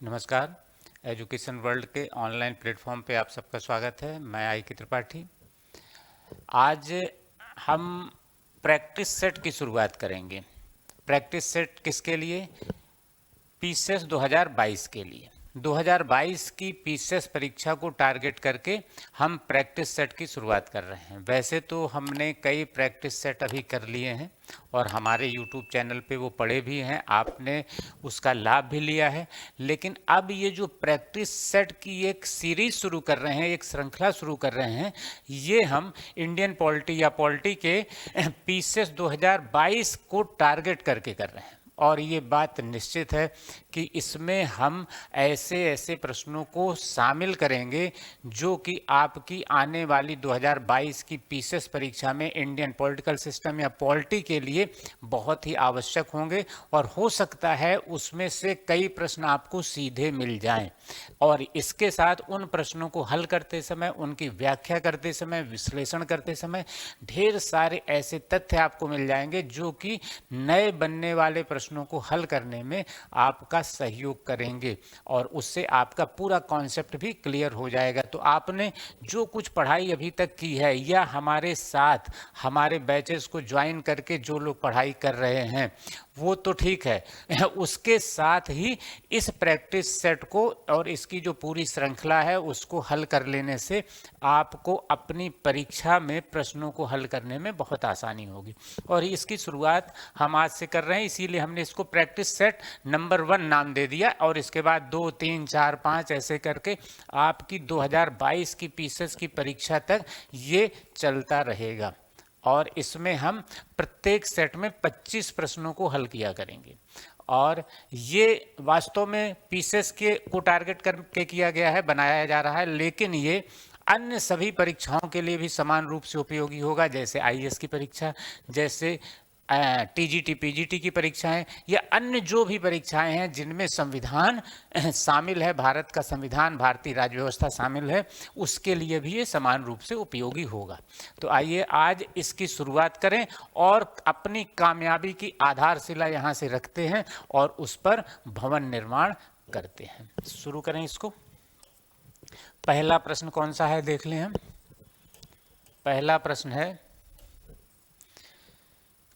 नमस्कार। Education world के online platform पे आप सबका स्वागत है। मैं आई के त्रिपाठी। आज हम प्रैक्टिस सेट की शुरुआत करेंगे। प्रैक्टिस सेट किसके लिए? पीसीएस 2022 के लिए। 2022 की पीसीएस परीक्षा को टारगेट करके हम प्रैक्टिस सेट की शुरुआत कर रहे हैं। वैसे तो हमने कई प्रैक्टिस सेट अभी कर लिए हैं और हमारे यूट्यूब चैनल पे वो पड़े भी हैं, आपने उसका लाभ भी लिया है। लेकिन अब ये जो प्रैक्टिस सेट की एक सीरीज शुरू कर रहे हैं, एक श्रृंखला शुरू कर रहे हैं, ये हम इंडियन पॉलिटी या पॉलिटी के पीसीएस 2022 को टारगेट करके कर रहे हैं। और ये बात निश्चित है कि इसमें हम ऐसे ऐसे प्रश्नों को शामिल करेंगे जो कि आपकी आने वाली 2022 की पीसीएस परीक्षा में इंडियन पॉलिटिकल सिस्टम या पॉलिटी के लिए बहुत ही आवश्यक होंगे। और हो सकता है उसमें से कई प्रश्न आपको सीधे मिल जाएं और इसके साथ उन प्रश्नों को हल करते समय, उनकी व्याख्या करते समय, विश्लेषण करते समय ढेर सारे ऐसे तथ्य आपको मिल जाएंगे जो कि नए बनने वाले प्रश्नों को हल करने में आपका सहयोग करेंगे और उससे आपका पूरा कॉन्सेप्ट भी क्लियर हो जाएगा। तो आपने जो कुछ पढ़ाई अभी तक की है या हमारे साथ हमारे बैचेस को ज्वाइन करके जो लोग पढ़ाई कर रहे हैं वो तो ठीक है, उसके साथ ही इस प्रैक्टिस सेट को और इसकी जो पूरी श्रृंखला है उसको हल कर लेने से आपको अपनी परीक्षा में प्रश्नों को हल करने में बहुत आसानी होगी। और इसकी शुरुआत हम आज से कर रहे हैं, इसीलिए हमने इसको प्रैक्टिस सेट नंबर 1 नाम दे दिया और इसके बाद 2, 3, 4, 5 ऐसे करके आपकी 2022 की पीसीएस की परीक्षा तक ये चलता रहेगा। और इसमें हम प्रत्येक सेट में 25 प्रश्नों को हल किया करेंगे और ये वास्तव में पीसीएस के को टारगेट करके किया गया है, बनाया जा रहा है, लेकिन ये अन्य सभी परीक्षाओं के लिए भी समान रूप से उपयोगी होगा। जैसे आईएएस की परीक्षा, जैसे टीजीटी पीजीटी की परीक्षाएं या अन्य जो भी परीक्षाएं हैं जिनमें संविधान शामिल है, भारत का संविधान, भारतीय राज्य व्यवस्था शामिल है, उसके लिए भी ये समान रूप से उपयोगी होगा। तो आइए आज इसकी शुरुआत करें और अपनी कामयाबी की आधारशिला यहाँ से रखते हैं और उस पर भवन निर्माण करते हैं। शुरू करें इसको। पहला प्रश्न कौन सा है देख लें हम। पहला प्रश्न है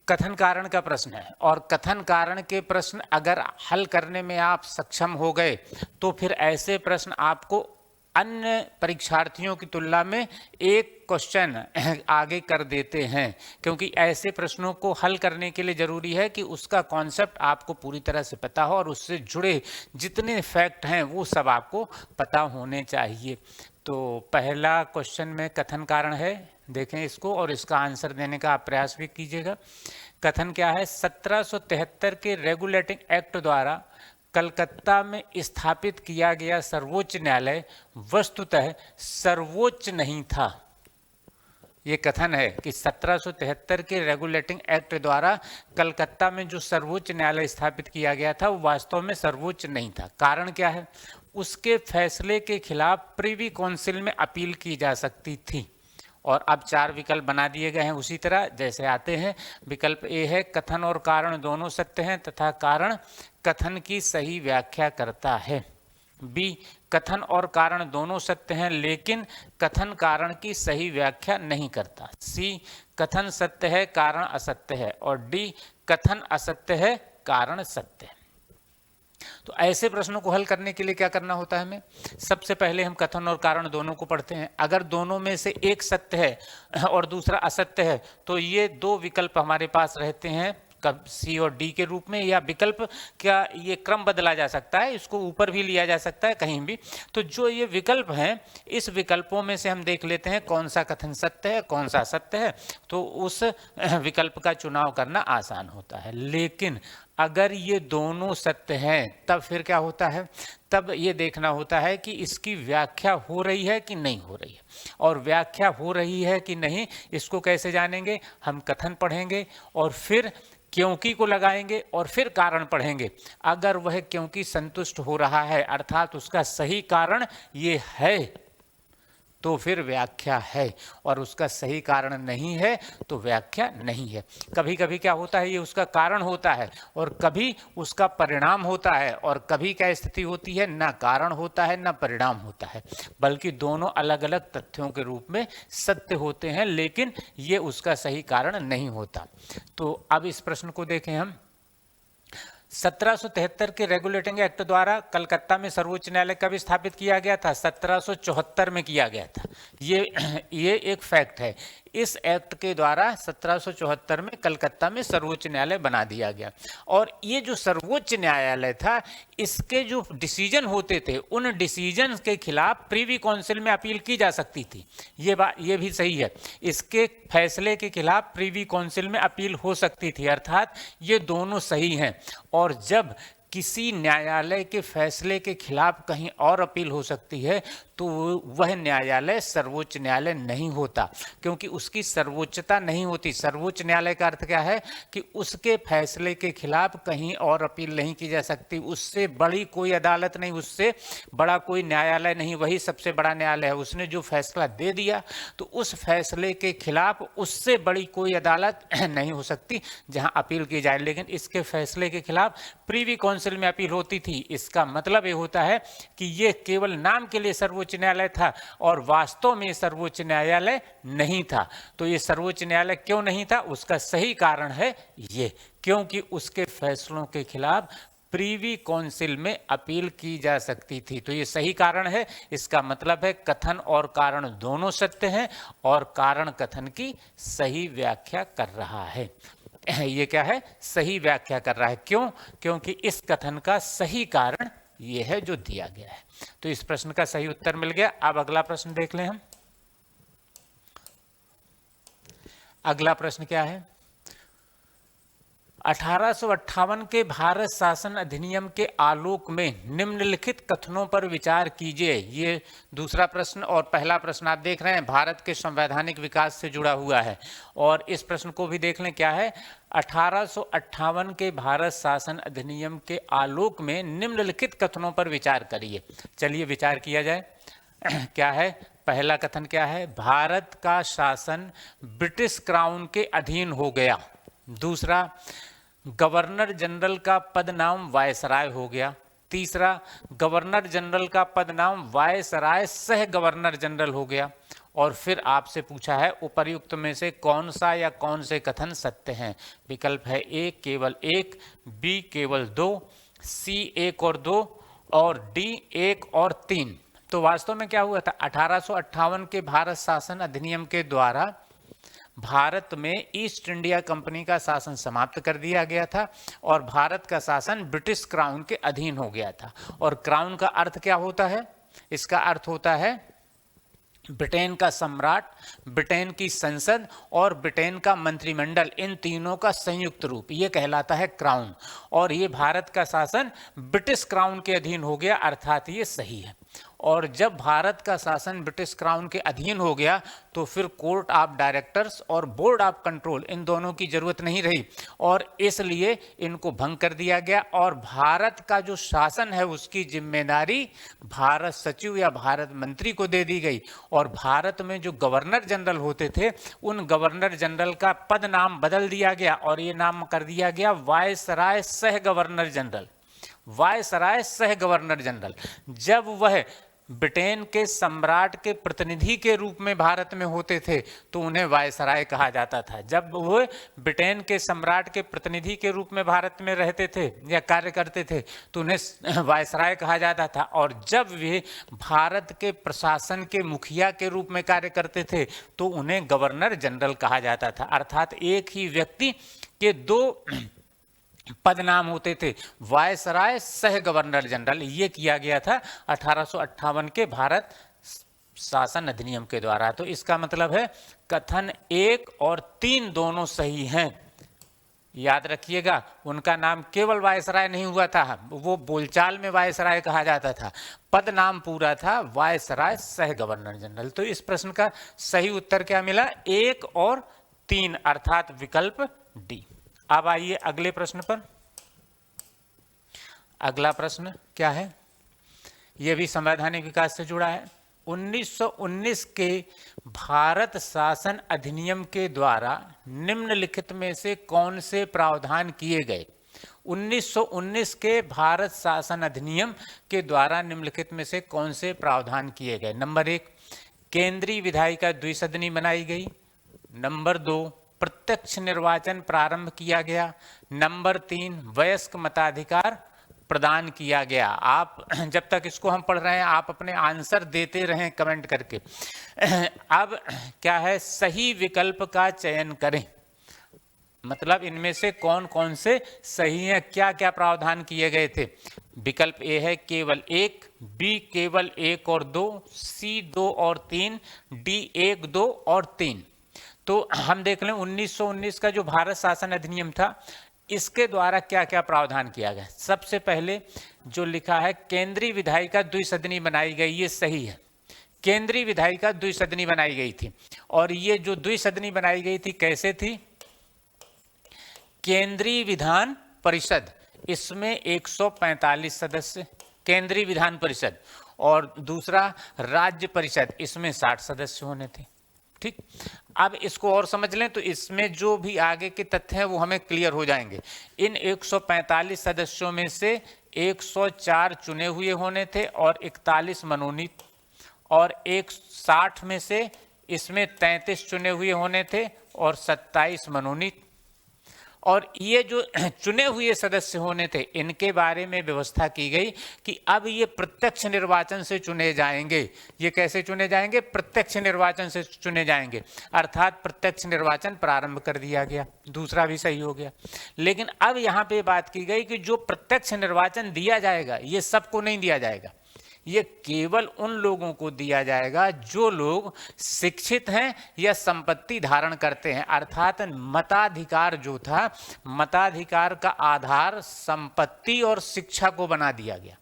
कथन कारण का प्रश्न है और कथन कारण के प्रश्न अगर हल करने में आप सक्षम हो गए तो फिर ऐसे प्रश्न आपको अन्य परीक्षार्थियों की तुलना में एक क्वेश्चन आगे कर देते हैं, क्योंकि ऐसे प्रश्नों को हल करने के लिए जरूरी है कि उसका कॉन्सेप्ट आपको पूरी तरह से पता हो और उससे जुड़े जितने फैक्ट हैं वो सब आपको पता होने चाहिए। तो पहला क्वेश्चन में कथन कारण है, देखें इसको और इसका आंसर देने का आप प्रयास भी कीजिएगा। कथन क्या है? 1773 के रेगुलेटिंग एक्ट द्वारा कलकत्ता में स्थापित किया गया सर्वोच्च न्यायालय वस्तुतः सर्वोच्च नहीं था। ये कथन है कि 1773 के रेगुलेटिंग एक्ट द्वारा कलकत्ता में जो सर्वोच्च न्यायालय स्थापित किया गया था वो वास्तव में सर्वोच्च नहीं था। कारण क्या है? उसके फैसले के खिलाफ प्रिवी काउंसिल में अपील की जा सकती थी। और अब 4 विकल्प बना दिए गए हैं उसी तरह जैसे आते हैं। विकल्प ए है कथन और कारण दोनों सत्य हैं तथा कारण कथन की सही व्याख्या करता है। बी, कथन और कारण दोनों सत्य हैं लेकिन कथन कारण की सही व्याख्या नहीं करता। सी, कथन सत्य है कारण असत्य है। और डी, कथन असत्य है कारण सत्य है। तो ऐसे प्रश्नों को हल करने के लिए क्या करना होता है हमें? सबसे पहले हम कथन और कारण दोनों को पढ़ते हैं। अगर दोनों में से एक सत्य है और दूसरा असत्य है तो ये 2 विकल्प हमारे पास रहते हैं, कब सी और डी के रूप में, या विकल्प क्या ये क्रम बदला जा सकता है, इसको ऊपर भी लिया जा सकता है कहीं भी। तो जो ये विकल्प हैं इस विकल्पों में से हम देख लेते हैं कौन सा कथन सत्य है कौन सा असत्य है, तो उस विकल्प का चुनाव करना आसान होता है। लेकिन अगर ये दोनों सत्य हैं तब फिर क्या होता है? तब ये देखना होता है कि इसकी व्याख्या हो रही है कि नहीं हो रही है। और व्याख्या हो रही है कि नहीं इसको कैसे जानेंगे? हम कथन पढ़ेंगे और फिर क्योंकि को लगाएंगे और फिर कारण पढ़ेंगे। अगर वह क्योंकि संतुष्ट हो रहा है अर्थात उसका सही कारण ये है तो फिर व्याख्या है, और उसका सही कारण नहीं है तो व्याख्या नहीं है। कभी कभी क्या होता है, ये उसका कारण होता है और कभी उसका परिणाम होता है, और कभी क्या स्थिति होती है, ना कारण होता है ना परिणाम होता है, बल्कि दोनों अलग अलग तथ्यों के रूप में सत्य होते हैं, लेकिन ये उसका सही कारण नहीं होता। तो अब इस प्रश्न को देखें हम। 1773 के रेगुलेटिंग एक्ट द्वारा कलकत्ता में सर्वोच्च न्यायालय कब स्थापित किया गया था? 1774 में किया गया था। ये एक फैक्ट है। इस एक्ट के द्वारा 1774 में कलकत्ता में सर्वोच्च न्यायालय बना दिया गया। और ये जो सर्वोच्च न्यायालय था, इसके जो डिसीजन होते थे, उन डिसीजन के खिलाफ प्रीवी काउंसिल में अपील की जा सकती थी। ये भी सही है, इसके फैसले के खिलाफ प्रीवी काउंसिल में अपील हो सकती थी, अर्थात ये दोनों सही हैं। और जब किसी न्यायालय के फैसले के खिलाफ कहीं और अपील हो सकती है, तो वह न्यायालय सर्वोच्च न्यायालय नहीं होता, क्योंकि उसकी सर्वोच्चता नहीं होती। सर्वोच्च न्यायालय का अर्थ क्या है कि उसके फैसले के खिलाफ कहीं और अपील नहीं की जा सकती। उससे बड़ी कोई अदालत नहीं, उससे बड़ा कोई न्यायालय नहीं, वही सबसे बड़ा न्यायालय है। उसने जो फैसला दे दिया, तो उस फैसले के खिलाफ उससे बड़ी कोई अदालत नहीं हो सकती जहां अपील की जाए। लेकिन इसके फैसले के खिलाफ प्रीवी काउंसिल में अपील होती थी। इसका मतलब ये होता है कि ये केवल नाम के लिए सर्वोच्च न्यायालय था और वास्तव में सर्वोच्च न्यायालय नहीं था। तो ये सर्वोच्च न्यायालय क्यों नहीं था, उसका सही कारण है ये, क्योंकि उसके फैसलों के खिलाफ प्रीवी काउंसिल में अपील की जा सकती थी। तो ये सही कारण है। इसका मतलब है कथन और कारण दोनों सत्य हैं और कारण कथन की सही व्याख्या कर रहा है। ये क्या है, सही व्याख्या कर रहा है। क्यों? क्योंकि इस कथन का सही कारण ये है जो दिया गया है। तो इस प्रश्न का सही उत्तर मिल गया। अब अगला प्रश्न देख लें हम। अगला प्रश्न क्या है? 1858 के भारत शासन अधिनियम के आलोक में निम्नलिखित कथनों पर विचार कीजिए। ये दूसरा प्रश्न, और पहला प्रश्न आप देख रहे हैं भारत के संवैधानिक विकास से जुड़ा हुआ है। और इस प्रश्न को भी देख लें, क्या है? 1858 के भारत शासन अधिनियम के आलोक में निम्नलिखित कथनों पर विचार करिए। चलिए विचार किया जाए। क्या है पहला कथन? क्या है? भारत का शासन ब्रिटिश क्राउन के अधीन हो गया। दूसरा, गवर्नर जनरल का पद नाम वायसराय हो गया। तीसरा, गवर्नर जनरल का पद नाम वायसराय सह गवर्नर जनरल हो गया। और फिर आपसे पूछा है उपर्युक्त में से कौन सा या कौन से कथन सत्य हैं। विकल्प है ए केवल एक, बी केवल दो, सी एक और दो, और डी एक और तीन। तो वास्तव में क्या हुआ था? 1858 के भारत शासन अधिनियम के द्वारा भारत में ईस्ट इंडिया कंपनी का शासन समाप्त कर दिया गया था और भारत का शासन ब्रिटिश क्राउन के अधीन हो गया था। और क्राउन का अर्थ क्या होता है? इसका अर्थ होता है ब्रिटेन का सम्राट, ब्रिटेन की संसद और ब्रिटेन का मंत्रिमंडल, इन तीनों का संयुक्त रूप, ये कहलाता है क्राउन। और ये भारत का शासन ब्रिटिश क्राउन के अधीन हो गया, अर्थात ये सही है। और जब भारत का शासन ब्रिटिश क्राउन के अधीन हो गया, तो फिर कोर्ट ऑफ डायरेक्टर्स और बोर्ड ऑफ कंट्रोल, इन दोनों की जरूरत नहीं रही, और इसलिए इनको भंग कर दिया गया। और भारत का जो शासन है उसकी जिम्मेदारी भारत सचिव या भारत मंत्री को दे दी गई। और भारत में जो गवर्नर जनरल होते थे, उन गवर्नर जनरल का पद नाम बदल दिया गया और ये नाम कर दिया गया वायसराय सह गवर्नर जनरल। वायसराय सह गवर्नर जनरल। जब वह ब्रिटेन के सम्राट के प्रतिनिधि के रूप में भारत में होते थे तो उन्हें वायसराय कहा जाता था। जब वो ब्रिटेन के सम्राट के प्रतिनिधि के रूप में भारत में रहते थे या कार्य करते थे तो उन्हें वायसराय कहा जाता था। और जब वे भारत के प्रशासन के मुखिया के रूप में कार्य करते थे तो उन्हें गवर्नर जनरल कहा जाता था। अर्थात एक ही व्यक्ति के दो पद नाम होते थे, वायसराय सह गवर्नर जनरल। ये किया गया था 1858 के भारत शासन अधिनियम के द्वारा। तो इसका मतलब है कथन 1 और 3 दोनों सही हैं। याद रखिएगा, उनका नाम केवल वायसराय नहीं हुआ था, वो बोलचाल में वायसराय कहा जाता था, पद नाम पूरा था वायसराय सह गवर्नर जनरल। तो इस प्रश्न का सही उत्तर क्या मिला? 1 और 3, अर्थात विकल्प डी। अब आइए अगले प्रश्न पर। अगला प्रश्न क्या है? यह भी संवैधानिक विकास से जुड़ा है। 1919 के भारत शासन अधिनियम के द्वारा निम्नलिखित में से कौन से प्रावधान किए गए? 1919 के भारत शासन अधिनियम के द्वारा निम्नलिखित में से कौन से प्रावधान किए गए? नंबर 1, केंद्रीय विधायिका द्विसदनी बनाई गई। नंबर 2, प्रत्यक्ष निर्वाचन प्रारंभ किया गया। नंबर 3, वयस्क मताधिकार प्रदान किया गया। आप जब तक इसको हम पढ़ रहे हैं आप अपने आंसर देते रहें कमेंट करके। अब क्या है, सही विकल्प का चयन करें, मतलब इनमें से कौन कौन से सही हैं, क्या क्या प्रावधान किए गए थे। विकल्प ए है केवल 1, बी केवल 1 और 2, सी 2 और 3, डी 1, 2 और 3। तो हम देख लें 1919 का जो भारत शासन अधिनियम था इसके द्वारा क्या क्या प्रावधान किया गया। सबसे पहले जो लिखा है केंद्रीय विधायिका द्विसदनी बनाई गई, ये सही है। केंद्रीय विधायिका द्विसदनी बनाई गई थी और ये जो द्विसदनी बनाई गई थी कैसे थी? केंद्रीय विधान परिषद, इसमें 145 सदस्य केंद्रीय विधान परिषद, और दूसरा राज्य परिषद, इसमें 60 सदस्य होने थे। ठीक, अब इसको और समझ लें तो इसमें जो भी आगे के तथ्य हैं वो हमें क्लियर हो जाएंगे। इन 145 सदस्यों में से 104 चुने हुए होने थे और 41 मनोनीत, और 160 में से इसमें 33 चुने हुए होने थे और 27 मनोनीत। और ये जो चुने हुए सदस्य होने थे इनके बारे में व्यवस्था की गई कि अब ये प्रत्यक्ष निर्वाचन से चुने जाएंगे। ये कैसे चुने जाएंगे? प्रत्यक्ष निर्वाचन से चुने जाएंगे, अर्थात प्रत्यक्ष निर्वाचन प्रारंभ कर दिया गया। दूसरा भी सही हो गया। लेकिन अब यहाँ पे बात की गई कि जो प्रत्यक्ष निर्वाचन दिया जाएगा ये सबको नहीं दिया जाएगा, ये केवल उन लोगों को दिया जाएगा जो लोग शिक्षित हैं या संपत्ति धारण करते हैं। अर्थात मताधिकार जो था, मताधिकार का आधार संपत्ति और शिक्षा को बना दिया गया।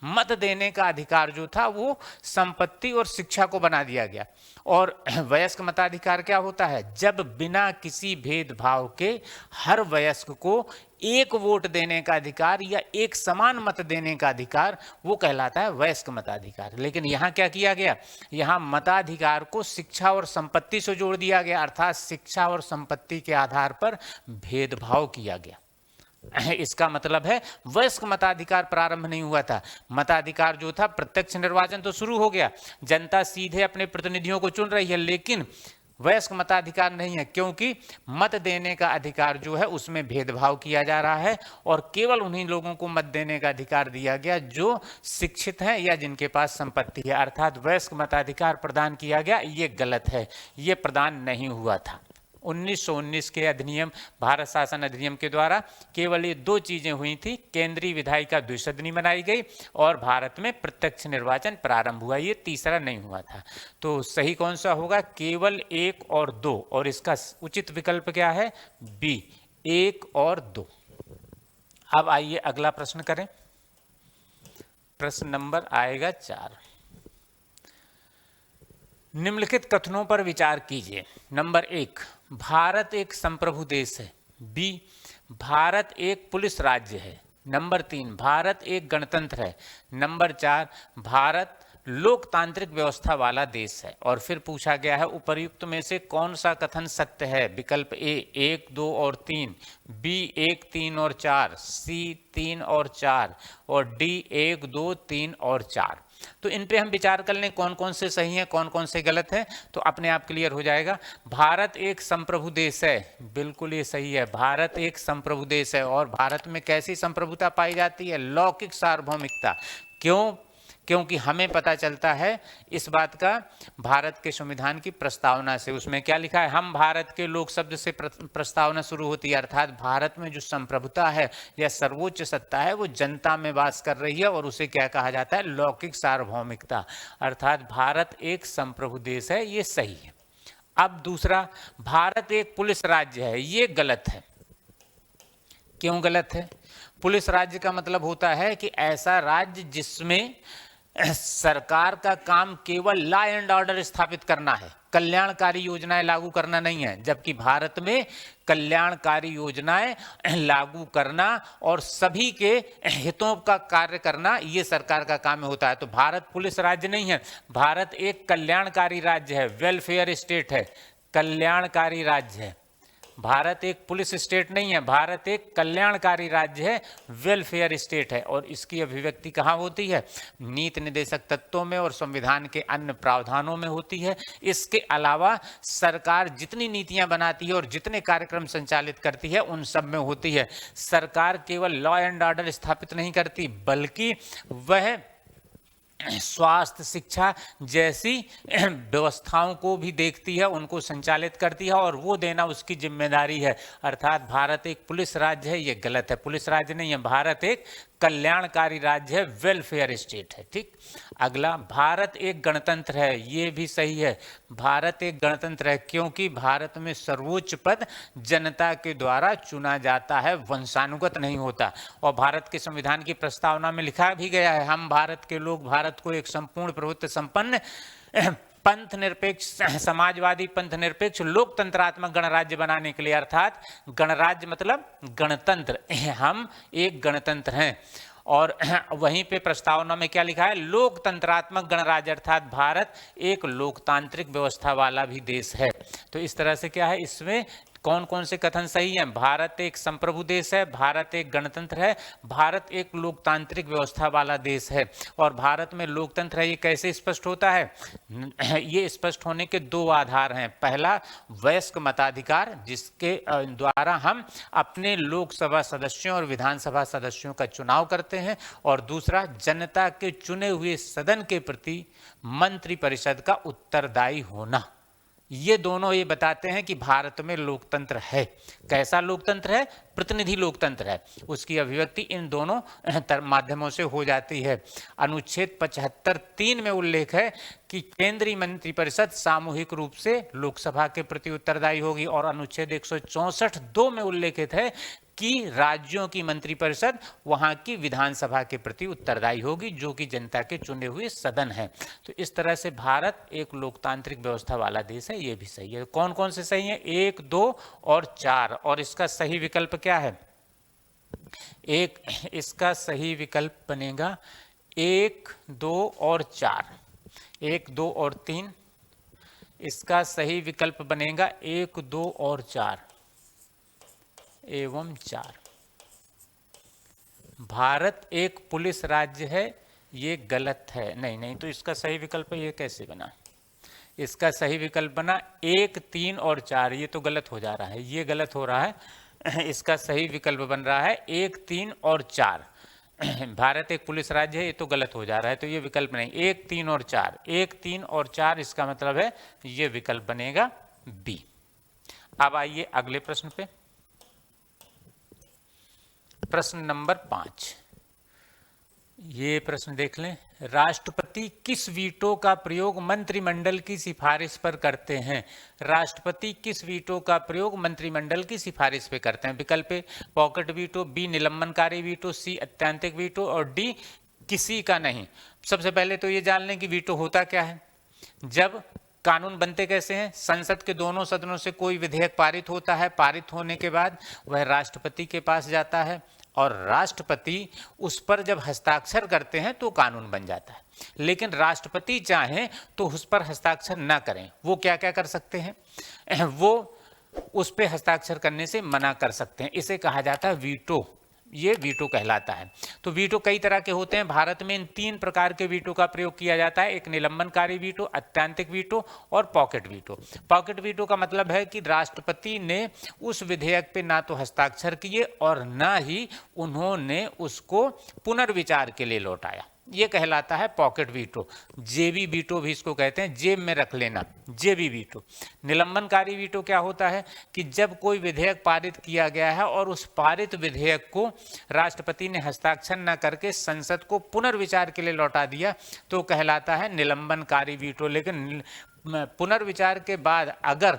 मत देने का अधिकार जो था वो संपत्ति और शिक्षा को बना दिया गया। और वयस्क मताधिकार क्या होता है? जब बिना किसी भेदभाव के हर वयस्क को एक वोट देने का अधिकार या एक समान मत देने का अधिकार, वो कहलाता है वयस्क मताधिकार। लेकिन यहाँ क्या किया गया? यहाँ मताधिकार को शिक्षा और संपत्ति से जोड़ दिया गया, अर्थात शिक्षा और संपत्ति के आधार पर भेदभाव किया गया। इसका मतलब है वयस्क मताधिकार प्रारंभ नहीं हुआ था। मताधिकार जो था, प्रत्यक्ष निर्वाचन तो शुरू हो गया, जनता सीधे अपने प्रतिनिधियों को चुन रही है, लेकिन वयस्क मताधिकार नहीं है, क्योंकि मत देने का अधिकार जो है उसमें भेदभाव किया जा रहा है और केवल उन्हीं लोगों को मत देने का अधिकार दिया गया जो शिक्षित हैं या जिनके पास संपत्ति है। अर्थात वयस्क मताधिकार प्रदान किया गया, ये गलत है, ये प्रदान नहीं हुआ था। 1919 के अधिनियम, भारत शासन अधिनियम के द्वारा केवल ये 2 चीजें हुई थी, केंद्रीय विधायिका द्विसदनी बनाई गई और भारत में प्रत्यक्ष निर्वाचन प्रारंभ हुआ, ये तीसरा नहीं हुआ था। तो सही कौन सा होगा? केवल 1 और 2, और इसका उचित विकल्प क्या है? बी, 1 और 2। अब आइए अगला प्रश्न करें। प्रश्न नंबर आएगा 4। निम्नलिखित कथनों पर विचार कीजिए। नंबर 1, भारत एक संप्रभु देश है। बी, भारत एक पुलिस राज्य है। नंबर 3, भारत एक गणतंत्र है। नंबर 4, भारत लोकतांत्रिक व्यवस्था वाला देश है। और फिर पूछा गया है उपर्युक्त में से कौन सा कथन सत्य है? विकल्प ए 1, 2 और 3, बी 1, 3 और 4, सी 3 और 4 और डी 1, 2, 3 और 4। तो इन पे हम विचार कर लें कौन कौन से सही हैं, कौन कौन से गलत हैं, तो अपने आप क्लियर हो जाएगा। भारत एक संप्रभु देश है, बिल्कुल ये सही है, भारत एक संप्रभु देश है। और भारत में कैसी संप्रभुता पाई जाती है? लौकिक सार्वभौमिकता। क्यों? क्योंकि हमें पता चलता है इस बात का भारत के संविधान की प्रस्तावना से। उसमें क्या लिखा है? हम भारत के लोग शब्द से प्रस्तावना शुरू होती है, अर्थात भारत में जो संप्रभुता है या सर्वोच्च सत्ता है वो जनता में वास कर रही है और उसे क्या कहा जाता है? लौकिक सार्वभौमिकता। अर्थात भारत एक संप्रभु देश है, ये सही है। अब दूसरा, भारत एक पुलिस राज्य है, ये गलत है। क्यों गलत है? पुलिस राज्य का मतलब होता है कि ऐसा राज्य जिसमें सरकार का काम केवल लॉ एंड ऑर्डर स्थापित करना है, कल्याणकारी योजनाएं लागू करना नहीं है। जबकि भारत में कल्याणकारी योजनाएं लागू करना और सभी के हितों का कार्य करना ये सरकार का काम होता है। तो भारत पुलिस राज्य नहीं है, भारत एक कल्याणकारी राज्य है, वेलफेयर स्टेट है, कल्याणकारी राज्य है। भारत एक पुलिस स्टेट नहीं है, भारत एक कल्याणकारी राज्य है, वेलफेयर स्टेट है। और इसकी अभिव्यक्ति कहाँ होती है? नीति निर्देशक तत्वों में और संविधान के अन्य प्रावधानों में होती है। इसके अलावा सरकार जितनी नीतियां बनाती है और जितने कार्यक्रम संचालित करती है उन सब में होती है। सरकार केवल लॉ एंड ऑर्डर स्थापित नहीं करती, बल्कि वह स्वास्थ्य, शिक्षा जैसी व्यवस्थाओं को भी देखती है, उनको संचालित करती है, और वो देना उसकी जिम्मेदारी है। अर्थात भारत एक पुलिस राज्य है, ये गलत है, पुलिस राज्य नहीं है, भारत एक कल्याणकारी राज्य है, वेलफेयर स्टेट है। ठीक। अगला, भारत एक गणतंत्र है, ये भी सही है, भारत एक गणतंत्र है, क्योंकि भारत में सर्वोच्च पद जनता के द्वारा चुना जाता है, वंशानुगत नहीं होता। और भारत के संविधान की प्रस्तावना में लिखा भी गया है, हम भारत के लोग भारत को एक संपूर्ण प्रभुत्व संपन्न पंथ निरपेक्ष, समाजवादी पंथ निरपेक्ष, लोकतंत्रात्मक गणराज्य बनाने के लिए, अर्थात गणराज्य मतलब गणतंत्र, हम एक गणतंत्र हैं। और वहीं पे प्रस्तावना में क्या लिखा है? लोकतंत्रात्मक गणराज्य, अर्थात भारत एक लोकतांत्रिक व्यवस्था वाला भी देश है। तो इस तरह से क्या है, इसमें कौन कौन से कथन सही हैं? भारत एक संप्रभु देश है, भारत एक गणतंत्र है, भारत एक लोकतांत्रिक व्यवस्था वाला देश है। और भारत में लोकतंत्र है, ये कैसे स्पष्ट होता है? ये स्पष्ट होने के दो आधार हैं। पहला, वयस्क मताधिकार, जिसके द्वारा हम अपने लोकसभा सदस्यों और विधानसभा सदस्यों का चुनाव करते हैं। और दूसरा, जनता के चुने हुए सदन के प्रति मंत्रिपरिषद का उत्तरदायी होना। ये दोनों ये बताते हैं कि भारत में लोकतंत्र है। कैसा लोकतंत्र है? प्रतिनिधि लोकतंत्र है। उसकी अभिव्यक्ति इन दोनों माध्यमों से हो जाती है। अनुच्छेद 75(3) में उल्लेख है कि केंद्रीय मंत्रिपरिषद सामूहिक रूप से लोकसभा के प्रति उत्तरदायी होगी। और अनुच्छेद 164(2) में उल्लेखित है कि राज्यों की मंत्रिपरिषद वहां की विधानसभा के प्रति उत्तरदायी होगी, जो कि जनता के चुने हुए सदन है। तो इस तरह से भारत एक लोकतांत्रिक व्यवस्था वाला देश है, ये भी सही है। कौन कौन से सही है? 1, 2 और 4। और इसका सही विकल्प क्या है? इसका सही विकल्प बनेगा 1, 2 और 4। 1, 2 और 3। इसका सही विकल्प बनेगा 1, 2 और 4 एवं 4। भारत एक पुलिस राज्य है, ये गलत है। नहीं, तो इसका सही विकल्प ये कैसे बना? इसका सही विकल्प बना 1, 3 और 4। ये तो गलत हो जा रहा है, ये गलत हो रहा है। इसका सही विकल्प बन रहा है 1, 3 और 4। भारत एक पुलिस राज्य है, ये तो गलत हो जा रहा है, तो ये विकल्प नहीं। 1, 3 और 4, 1, 3 और 4, इसका मतलब है ये विकल्प बनेगा बी। अब आइए अगले प्रश्न पे। प्रश्न नंबर 5, ये प्रश्न देख लें। राष्ट्रपति किस वीटो का प्रयोग मंत्रिमंडल की सिफारिश पर करते हैं? राष्ट्रपति किस वीटो का प्रयोग मंत्रिमंडल की सिफारिश पे करते हैं? विकल्प ए पॉकेट वीटो, बी निलंबनकारी वीटो, सी अत्यंतिक वीटो और डी किसी का नहीं। सबसे पहले तो ये जान लें कि वीटो होता क्या है। जब कानून बनते कैसे हैं? संसद के दोनों सदनों से कोई विधेयक पारित होता है, पारित होने के बाद वह राष्ट्रपति के पास जाता है और राष्ट्रपति उस पर जब हस्ताक्षर करते हैं तो कानून बन जाता है। लेकिन राष्ट्रपति चाहें तो उस पर हस्ताक्षर ना करें। वो क्या क्या कर सकते हैं? वो उस पर हस्ताक्षर करने से मना कर सकते हैं। इसे कहा जाता है वीटो। ये वीटो कहलाता है। तो वीटो कई तरह के होते हैं। भारत में इन 3 प्रकार के वीटो का प्रयोग किया जाता है। एक निलंबनकारी वीटो, अत्यंतिक वीटो और पॉकेट वीटो। पॉकेट वीटो का मतलब है कि राष्ट्रपति ने उस विधेयक पे ना तो हस्ताक्षर किए और ना ही उन्होंने उसको पुनर्विचार के लिए लौटाया। ये कहलाता है पॉकेट वीटो। जेबी वीटो भी इसको कहते हैं, जेब में रख लेना, जेबी वीटो। निलंबनकारी वीटो क्या होता है कि जब कोई विधेयक पारित किया गया है और उस पारित विधेयक को राष्ट्रपति ने हस्ताक्षर न करके संसद को पुनर्विचार के लिए लौटा दिया तो कहलाता है निलंबनकारी वीटो। लेकिन पुनर्विचार के बाद अगर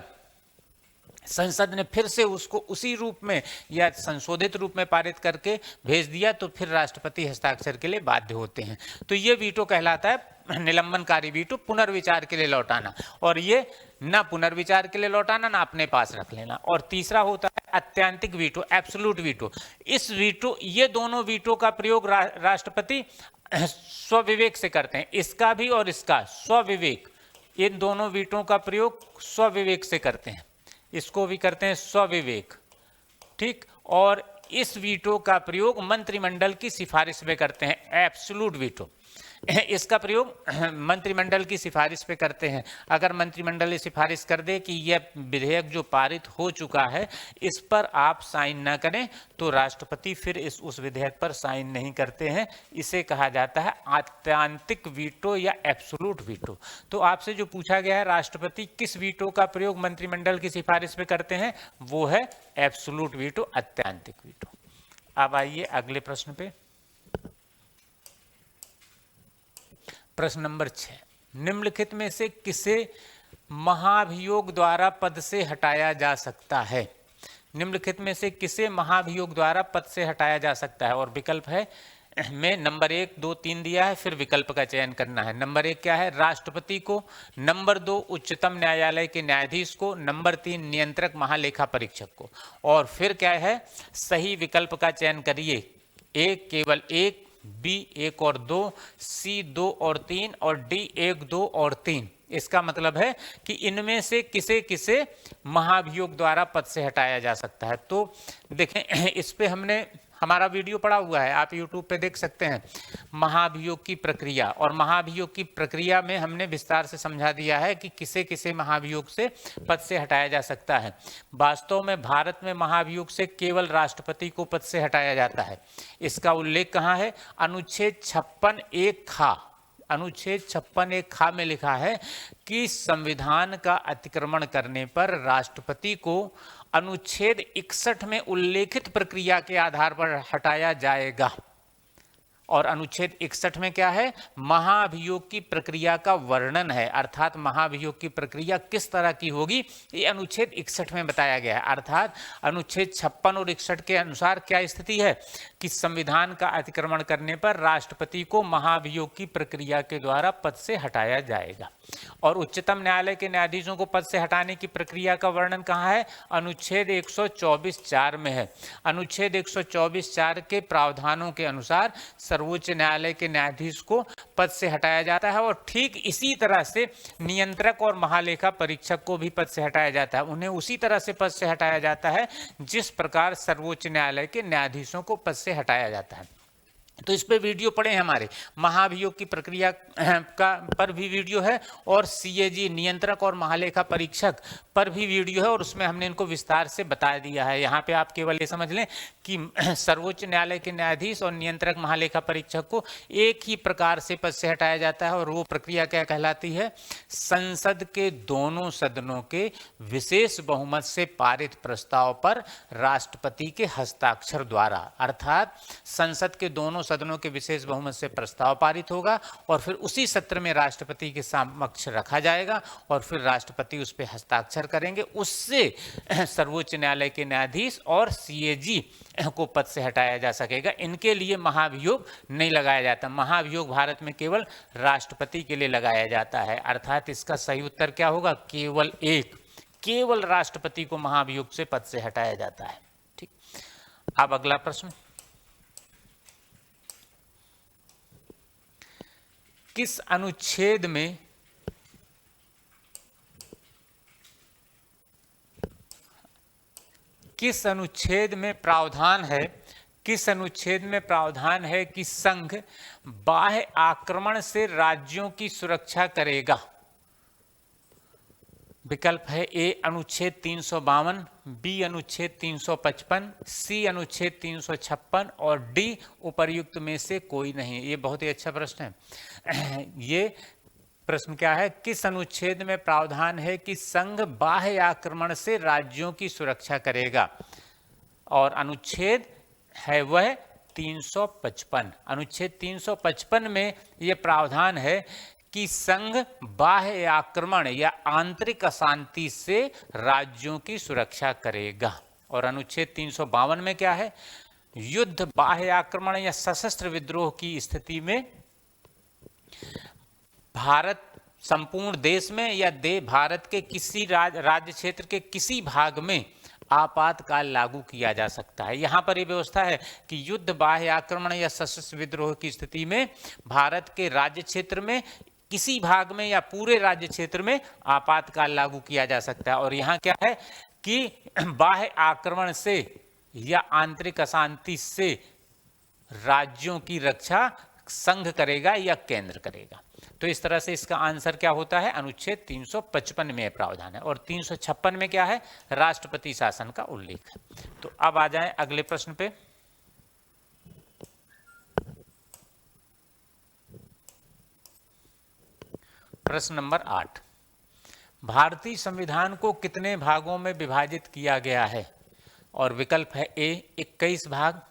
संसद ने फिर से उसको उसी रूप में या संशोधित रूप में पारित करके भेज दिया तो फिर राष्ट्रपति हस्ताक्षर के लिए बाध्य होते हैं। तो ये वीटो कहलाता है निलंबनकारी वीटो, पुनर्विचार के लिए लौटाना, और ये ना पुनर्विचार के लिए लौटाना ना अपने पास रख लेना। और तीसरा होता है अत्यंतिक वीटो, एब्सोल्यूट वीटो। इस वीटो, ये दोनों वीटो का प्रयोग राष्ट्रपति स्वविवेक से करते हैं, इसका भी और इसका स्वविवेक, इन दोनों वीटों का प्रयोग स्वविवेक से करते हैं, इसको भी करते हैं स्वविवेक, ठीक। और इस वीटो का प्रयोग मंत्रिमंडल की सिफारिश में करते हैं, एब्सोल्यूट वीटो। इसका प्रयोग मंत्रिमंडल की सिफारिश पे करते हैं। अगर मंत्रिमंडल ये सिफारिश कर दे कि यह विधेयक जो पारित हो चुका है इस पर आप साइन ना करें, तो राष्ट्रपति फिर उस विधेयक पर साइन नहीं करते हैं। इसे कहा जाता है आत्यांतिक वीटो या एब्सोल्यूट वीटो। तो आपसे जो पूछा गया है राष्ट्रपति किस वीटो का प्रयोग मंत्रिमंडल की सिफारिश पे करते हैं, वो है एब्सोल्यूट वीटो, आत्यांतिक वीटो। अब आइए अगले प्रश्न पे। प्रश्न नंबर 6, निम्नलिखित में से किसे महाभियोग द्वारा पद से हटाया जा सकता है? निम्नलिखित में से किसे महाभियोग द्वारा पद से हटाया जा सकता है? और विकल्प है में नंबर 1, 2, 3 दिया है, फिर विकल्प का चयन करना है। नंबर 1 क्या है? राष्ट्रपति को। नंबर 2 उच्चतम न्यायालय के न्यायाधीश को। नंबर 3 नियंत्रक महालेखा परीक्षक को। और फिर क्या है? सही विकल्प का चयन करिए। ए केवल 1, बी 1 और 2, सी 2 और 3 और डी 1, 2 और 3। इसका मतलब है कि इनमें से किसे किसे महाभियोग द्वारा पद से हटाया जा सकता है। तो देखें, इस पे हमने हमारा वीडियो पड़ा हुआ है, आप YouTube पे देख सकते हैं, महाभियोग की प्रक्रिया। और महाभियोग की प्रक्रिया में हमने विस्तार से समझा दिया है कि किसे किसे महाभियोग से पद से हटाया जा सकता है। वास्तव में भारत में महाभियोग से केवल राष्ट्रपति को पद से हटाया जाता है। इसका उल्लेख कहाँ है? अनुच्छेद 56(1) खा, अनुच्छेद 56(1) खा में लिखा है कि संविधान का अतिक्रमण करने पर राष्ट्रपति को अनुच्छेद 61 में उल्लेखित प्रक्रिया के आधार पर हटाया जाएगा। और अनुच्छेद 61 में क्या है? महाभियोग की प्रक्रिया का वर्णन है, अर्थात महाभियोग की प्रक्रिया किस तरह की होगी ये अनुच्छेद 61 में बताया गया है। अर्थात अनुच्छेद 56 और 61 के अनुसार क्या स्थिति है कि संविधान का अतिक्रमण करने पर राष्ट्रपति को महाभियोग की प्रक्रिया के द्वारा पद से हटाया जाएगा। और उच्चतम न्यायालय के न्यायाधीशों को पद से हटाने की प्रक्रिया का वर्णन कहाँ है? अनुच्छेद 124(4) में है। अनुच्छेद 124(4) के प्रावधानों के अनुसार सर्वोच्च न्यायालय के न्यायाधीश को पद से हटाया जाता है। और ठीक इसी तरह से नियंत्रक और महालेखा परीक्षक को भी पद से हटाया जाता है। उन्हें उसी तरह से पद से हटाया जाता है जिस प्रकार सर्वोच्च न्यायालय के न्यायाधीशों को पद से हटाया जाता है। तो इस पे वीडियो पड़े हैं हमारे, महाभियोग की प्रक्रिया का पर भी वीडियो है, और सीएजी नियंत्रक और महालेखा परीक्षक पर भी वीडियो है, और उसमें हमने इनको विस्तार से बता दिया है। यहाँ पे आप केवल ये समझ लें कि सर्वोच्च न्यायालय के न्यायाधीश और नियंत्रक महालेखा परीक्षक को एक ही प्रकार से पद से हटाया जाता है। और वो प्रक्रिया क्या कहलाती है? संसद के दोनों सदनों के विशेष बहुमत से पारित प्रस्ताव पर राष्ट्रपति के हस्ताक्षर द्वारा। अर्थात संसद के दोनों सदनों के विशेष बहुमत से प्रस्ताव पारित होगा और फिर उसी सत्र में राष्ट्रपति के समक्ष रखा जाएगा और फिर राष्ट्रपति उस पर हस्ताक्षर करेंगे। उससे सर्वोच्च न्यायालय के न्यायाधीश और सीएजी को पद से हटाया जा सकेगा। इनके लिए महाभियोग नहीं लगाया जाता। महाभियोग भारत में केवल राष्ट्रपति के लिए लगाया जाता है। अर्थात इसका सही उत्तर क्या होगा? केवल एक, केवल राष्ट्रपति को महाभियोग से पद से हटाया जाता है। ठीक, अब अगला प्रश्न, किस अनुच्छेद में प्रावधान है, किस अनुच्छेद में प्रावधान है कि संघ बाह्य आक्रमण से राज्यों की सुरक्षा करेगा? विकल्प है ए अनुच्छेद 352, बी अनुच्छेद 355, सी अनुच्छेद 356 और डी उपर्युक्त में से कोई नहीं। ये बहुत ही अच्छा प्रश्न है। ये प्रश्न क्या है? किस अनुच्छेद में प्रावधान है कि संघ बाह्य आक्रमण से राज्यों की सुरक्षा करेगा? और अनुच्छेद है वह 355। अनुच्छेद 355 में यह प्रावधान है कि संघ बाह्य आक्रमण या आंतरिक अशांति से राज्यों की सुरक्षा करेगा। और अनुच्छेद 352 में क्या है? युद्ध, बाह्य आक्रमण या सशस्त्र विद्रोह की स्थिति में भारत संपूर्ण देश में या भारत के किसी राज्य क्षेत्र के किसी भाग में आपातकाल लागू किया जा सकता है। यहाँ पर यह व्यवस्था है कि युद्ध, बाह्य आक्रमण या सशस्त्र विद्रोह की स्थिति में भारत के राज्य क्षेत्र में किसी भाग में या पूरे राज्य क्षेत्र में आपातकाल लागू किया जा सकता है। और यहाँ क्या है कि बाह्य आक्रमण से या आंतरिक अशांति से राज्यों की रक्षा संघ करेगा या केंद्र करेगा। तो इस तरह से इसका आंसर क्या होता है? अनुच्छेद 355 में प्रावधान है। और 356 में क्या है? राष्ट्रपति शासन का उल्लेख है। तो अब आ जाएं अगले प्रश्न पे। प्रश्न नंबर 8, भारतीय संविधान को कितने भागों में विभाजित किया गया है? और विकल्प है ए 21 भाग,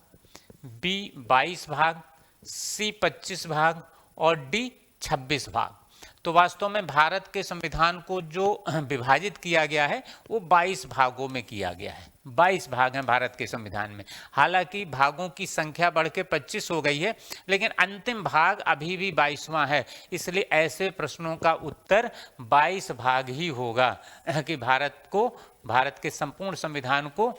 बी 22 भाग, सी 25 भाग और डी 26 भाग। तो वास्तव में भारत के संविधान को जो विभाजित किया गया है वो 22 भागों में किया गया है। 22 भाग हैं भारत के संविधान में। हालांकि भागों की संख्या बढ़ के 25 हो गई है, लेकिन अंतिम भाग अभी भी 22वां है। इसलिए ऐसे प्रश्नों का उत्तर 22 भाग ही होगा कि भारत के संपूर्ण संविधान को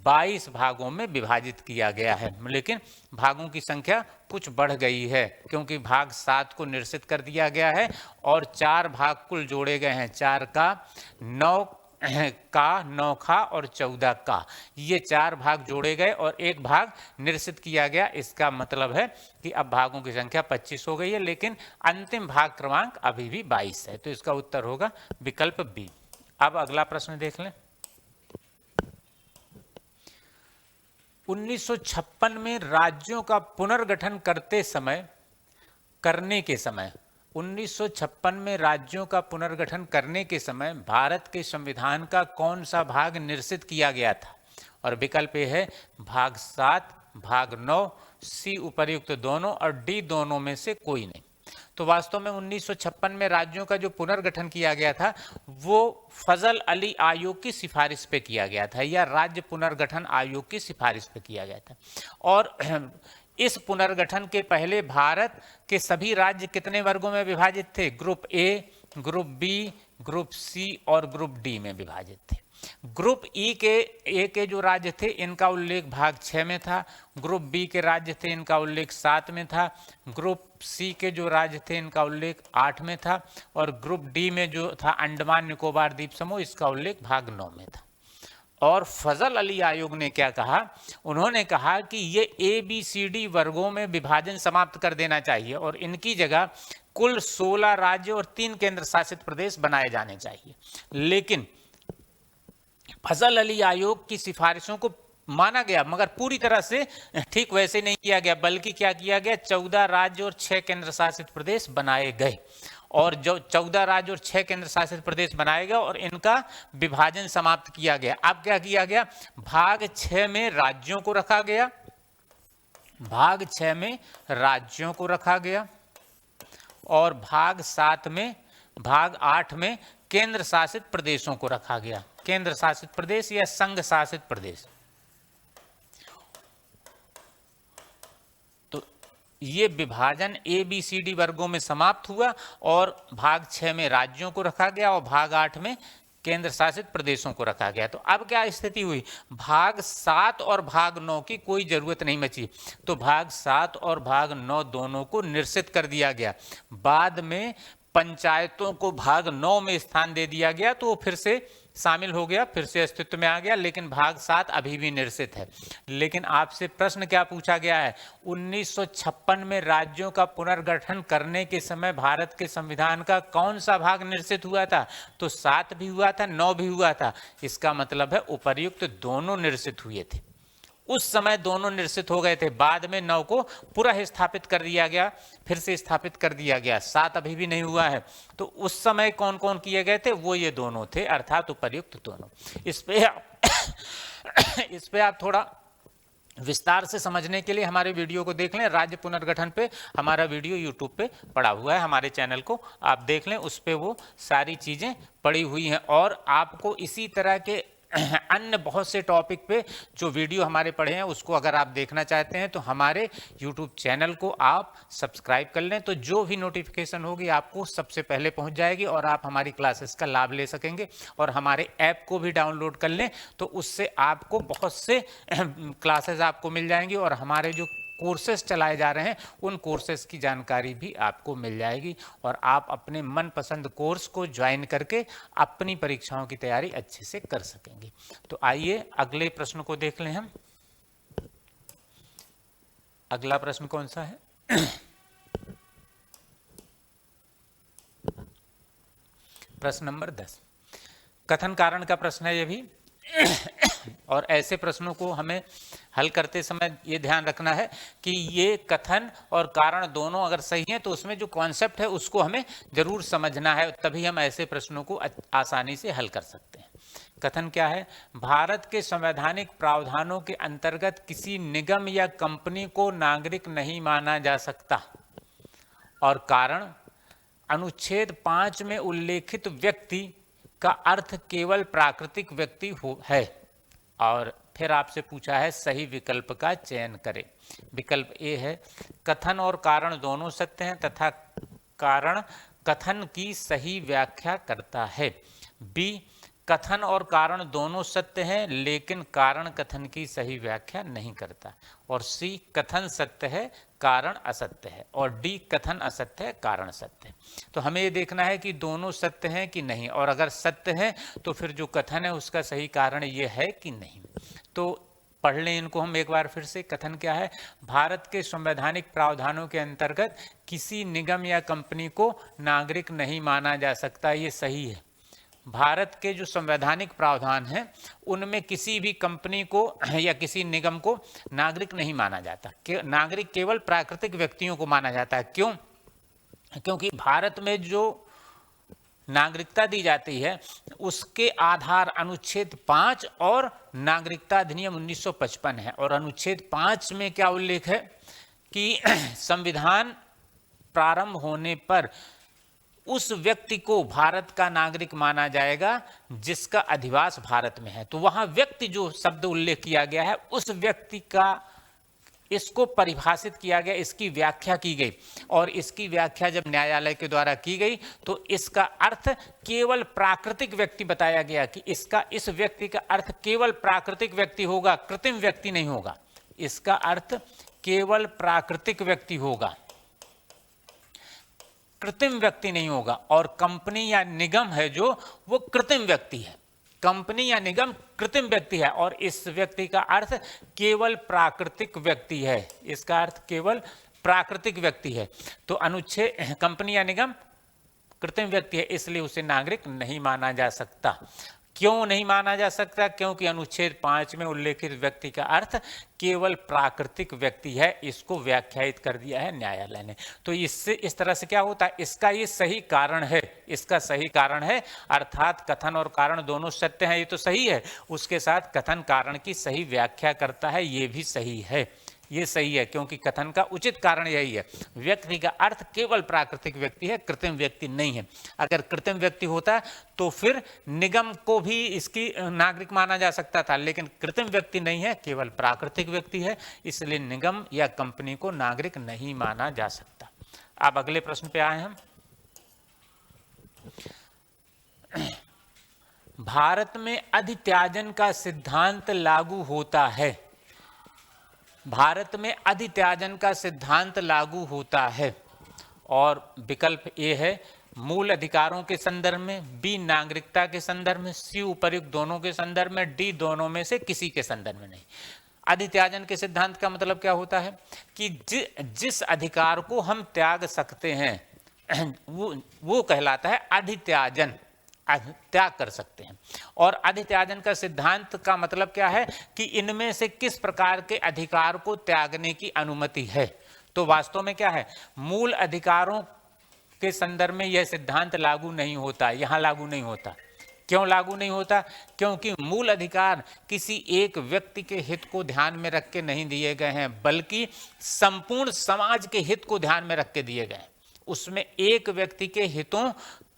22 भागों में विभाजित किया गया है। लेकिन भागों की संख्या कुछ बढ़ गई है क्योंकि भाग 7 को निरसित कर दिया गया है और 4 भाग कुल जोड़े गए हैं। 4 का, 9 का, 9 खा और 14 का, ये 4 भाग जोड़े गए और 1 भाग निरसित किया गया। इसका मतलब है कि अब भागों की संख्या 25 हो गई है, लेकिन अंतिम भाग क्रमांक अभी भी 22 है। तो इसका उत्तर होगा विकल्प बी। अब अगला प्रश्न देख लें। 1956 में राज्यों का पुनर्गठन करने के समय 1956 में राज्यों का पुनर्गठन करने के समय भारत के संविधान का कौन सा भाग निरसित किया गया था? और विकल्प ए है भाग 7, भाग 9, सी उपर्युक्त दोनों और डी दोनों में से कोई नहीं। तो वास्तव में 1956 में राज्यों का जो पुनर्गठन किया गया था वो फजल अली आयोग की सिफारिश पे किया गया था या राज्य पुनर्गठन आयोग की सिफारिश पे किया गया था। और इस पुनर्गठन के पहले भारत के सभी राज्य कितने वर्गों में विभाजित थे? Group A, group B, group C और ग्रुप डी में विभाजित थे। ग्रुप ए के जो राज्य थे इनका उल्लेख भाग 6 में था, ग्रुप बी के राज्य थे इनका उल्लेख 7 में था, ग्रुप सी के जो राज्य थे इनका उल्लेख 8 में था और ग्रुप डी में जो था अंडमान निकोबार द्वीप समूह, इसका उल्लेख भाग 9 में था। और फजल अली आयोग ने क्या कहा? उन्होंने कहा कि ये ABCD वर्गों में विभाजन समाप्त कर देना चाहिए और इनकी जगह कुल 16 राज्य और 3 केंद्र शासित प्रदेश बनाए जाने चाहिए। लेकिन फजल अली आयोग की सिफारिशों को माना गया, मगर पूरी तरह से ठीक वैसे नहीं किया गया, बल्कि क्या किया गया? 14 राज्य और 6 केंद्र शासित प्रदेश बनाए गए। और जो 14 राज्य और 6 केंद्र शासित प्रदेश बनाए गए और इनका विभाजन समाप्त किया गया। अब क्या किया गया? भाग 6 में राज्यों को रखा गया, भाग 6 में राज्यों को रखा गया और भाग 7 में, भाग 8 में केंद्र शासित प्रदेशों को रखा गया। केंद्र शासित प्रदेश या संघ शासित प्रदेश। तो ये विभाजन ABCD वर्गों में समाप्त हुआ और भाग 6 में राज्यों को रखा गया और भाग 8 में केंद्र शासित प्रदेशों को रखा गया। तो अब क्या स्थिति हुई? भाग 7 और भाग 9 की कोई जरूरत नहीं बची। तो भाग 7 और भाग 9 दोनों को निरसित कर दिया गया। बाद में पंचायतों को भाग 9 में स्थान दे दिया गया तो वो फिर से शामिल हो गया, फिर से अस्तित्व में आ गया, लेकिन भाग 7 अभी भी निरसित है। लेकिन आपसे प्रश्न क्या पूछा गया है? 1956 में राज्यों का पुनर्गठन करने के समय भारत के संविधान का कौन सा भाग निरसित हुआ था? तो 7 भी हुआ था, 9 भी हुआ था। इसका मतलब है उपर्युक्त दोनों निरसित हुए थे। उस समय दोनों निरसित हो गए थे, बाद में 9 को पुनः स्थापित कर दिया गया, फिर से स्थापित कर दिया गया। 7 अभी भी नहीं हुआ है। तो उस समय कौन कौन किए गए थे? वो ये दोनों थे, अर्थात उपर्युक्त दोनों। इस पे आप थोड़ा विस्तार से समझने के लिए हमारे वीडियो को देख लें। राज्य पुनर्गठन पे हमारा वीडियो यूट्यूब पे पड़ा हुआ है, हमारे चैनल को आप देख लें, उस पे वो सारी चीज़ें पड़ी हुई हैं। और आपको इसी तरह के अन्य बहुत से टॉपिक पे जो वीडियो हमारे पड़े हैं उसको अगर आप देखना चाहते हैं तो हमारे YouTube चैनल को आप सब्सक्राइब कर लें, तो जो भी नोटिफिकेशन होगी आपको सबसे पहले पहुंच जाएगी और आप हमारी क्लासेस का लाभ ले सकेंगे। और हमारे ऐप को भी डाउनलोड कर लें तो उससे आपको बहुत से क्लासेस आपको मिल जाएंगी और हमारे जो कोर्सेज चलाए जा रहे हैं उन कोर्सेज की जानकारी भी आपको मिल जाएगी और आप अपने मनपसंद कोर्स को ज्वाइन करके अपनी परीक्षाओं की तैयारी अच्छे से कर सकेंगे। तो आइए अगले प्रश्न को देख लें हम। अगला प्रश्न कौन सा है? प्रश्न नंबर 10 कथन कारण का प्रश्न है ये भी। और ऐसे प्रश्नों को हमें हल करते समय ये ध्यान रखना है कि ये कथन और कारण दोनों अगर सही हैं तो उसमें जो कॉन्सेप्ट है उसको हमें जरूर समझना है, तभी हम ऐसे प्रश्नों को आसानी से हल कर सकते हैं। कथन क्या है? भारत के संवैधानिक प्रावधानों के अंतर्गत किसी निगम या कंपनी को नागरिक नहीं माना जा सकता। और कारण, अनुच्छेद 5 में उल्लेखित व्यक्ति का अर्थ केवल प्राकृतिक व्यक्ति है। और फिर आपसे पूछा है सही विकल्प का चयन करें। विकल्प ए है कथन और कारण दोनों सत्य हैं तथा कारण कथन की सही व्याख्या करता है। बी, कथन और कारण दोनों सत्य हैं लेकिन कारण कथन की सही व्याख्या नहीं करता। और सी, कथन सत्य है कारण असत्य है। और डी, कथन असत्य है कारण सत्य है। तो हमें ये देखना है कि दोनों सत्य हैं कि नहीं, और अगर सत्य है तो फिर जो कथन है उसका सही कारण ये है कि नहीं। तो पढ़ लें इनको हम एक बार फिर से। कथन क्या है? भारत के संवैधानिक प्रावधानों के अंतर्गत किसी निगम या कंपनी को नागरिक नहीं माना जा सकता, ये सही है। भारत के जो संवैधानिक प्रावधान हैं उनमें किसी भी कंपनी को या किसी निगम को नागरिक नहीं माना जाता। नागरिक केवल प्राकृतिक व्यक्तियों को माना जाता है। क्यों? क्योंकि भारत में जो नागरिकता दी जाती है उसके आधार अनुच्छेद 5 और नागरिकता अधिनियम 1955 है। और अनुच्छेद 5 में क्या उल्लेख है कि संविधान प्रारंभ होने पर उस व्यक्ति को भारत का नागरिक माना जाएगा जिसका अधिवास भारत में है। तो वहां व्यक्ति जो शब्द उल्लेख किया गया है उस व्यक्ति का, इसको परिभाषित किया गया, इसकी व्याख्या की गई। और इसकी व्याख्या जब न्यायालय के द्वारा की गई तो इसका अर्थ केवल प्राकृतिक व्यक्ति बताया गया कि इस व्यक्ति का अर्थ केवल प्राकृतिक व्यक्ति होगा, कृत्रिम व्यक्ति नहीं होगा। इसका अर्थ केवल प्राकृतिक व्यक्ति होगा, कृत्रिम व्यक्ति नहीं होगा। और कंपनी या निगम है जो वो कृत्रिम व्यक्ति है। कंपनी या निगम कृत्रिम व्यक्ति है और इस व्यक्ति का अर्थ केवल प्राकृतिक व्यक्ति है। इसका अर्थ केवल प्राकृतिक व्यक्ति है। तो अनुच्छेद कंपनी या निगम कृत्रिम व्यक्ति है, इसलिए उसे नागरिक नहीं माना जा सकता। क्यों नहीं माना जा सकता? क्योंकि अनुच्छेद 5 में उल्लेखित व्यक्ति का अर्थ केवल प्राकृतिक व्यक्ति है, इसको व्याख्यायित कर दिया है न्यायालय ने। तो इससे इस तरह से क्या होता है? इसका ये सही कारण है, इसका सही कारण है, अर्थात कथन और कारण दोनों सत्य हैं, ये तो सही है। उसके साथ कथन कारण की सही व्याख्या करता है, ये भी सही है। ये सही है क्योंकि कथन का उचित कारण यही है, व्यक्ति का अर्थ केवल प्राकृतिक व्यक्ति है, कृत्रिम व्यक्ति नहीं है। अगर कृत्रिम व्यक्ति होता तो फिर निगम को भी इसकी नागरिक माना जा सकता था, लेकिन कृत्रिम व्यक्ति नहीं है, केवल प्राकृतिक व्यक्ति है, इसलिए निगम या कंपनी को नागरिक नहीं माना जा सकता। अब अगले प्रश्न पे आए हम। भारत में अधित्याजन का सिद्धांत लागू होता है। भारत में अधित्याजन का सिद्धांत लागू होता है। और विकल्प ए है मूल अधिकारों के संदर्भ में, बी नागरिकता के संदर्भ में, सी उपर्युक्त दोनों के संदर्भ में, डी दोनों में से किसी के संदर्भ में नहीं। अधित्याजन के सिद्धांत का मतलब क्या होता है कि जिस अधिकार को हम त्याग सकते हैं वो कहलाता है अधित्याजन, त्याग कर सकते हैं। और अधित्याजन का सिद्धांत का मतलब क्या है कि इनमें से किस प्रकार के अधिकार को त्यागने की अनुमति है। तो वास्तव में क्या है, मूल अधिकारों के संदर्भ में यह सिद्धांत लागू नहीं होता, यहां लागू नहीं होता। क्यों लागू नहीं होता? क्योंकि मूल अधिकार किसी एक व्यक्ति के हित को ध्यान में रख के नहीं दिए गए हैं, बल्कि संपूर्ण समाज के हित को ध्यान में रख के दिए गए हैं। उसमें एक व्यक्ति के हितों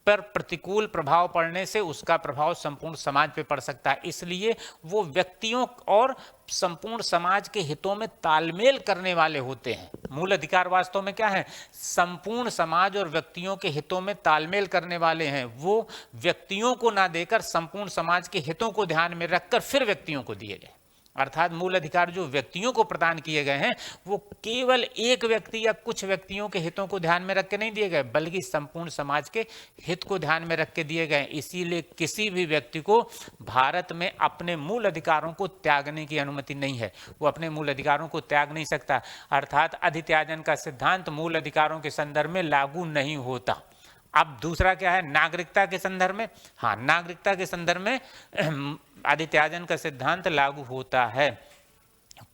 पर प्रतिकूल प्रभाव पड़ने से उसका प्रभाव संपूर्ण समाज पे पड़ सकता है, इसलिए वो व्यक्तियों और संपूर्ण समाज के हितों में तालमेल करने वाले होते हैं। मूल अधिकार वास्तव में क्या है? संपूर्ण समाज और व्यक्तियों के हितों में तालमेल करने वाले हैं। वो व्यक्तियों को ना देकर संपूर्ण समाज के हितों को ध्यान में रखकर फिर व्यक्तियों को दिए गए। अर्थात मूल अधिकार जो व्यक्तियों को प्रदान किए गए हैं वो केवल एक व्यक्ति या कुछ व्यक्तियों के हितों को ध्यान में रख के नहीं दिए गए, बल्कि संपूर्ण समाज के हित को ध्यान में रख के दिए गए। इसीलिए किसी भी व्यक्ति को भारत में अपने मूल अधिकारों को त्यागने की अनुमति नहीं है। वो अपने मूल अधिकारों को त्याग नहीं सकता। अर्थात अधित्याजन का सिद्धांत मूल अधिकारों के संदर्भ में लागू नहीं होता। अब दूसरा क्या है? नागरिकता के संदर्भ में, हाँ, नागरिकता के संदर्भ में अधित्याजन का सिद्धांत लागू होता है।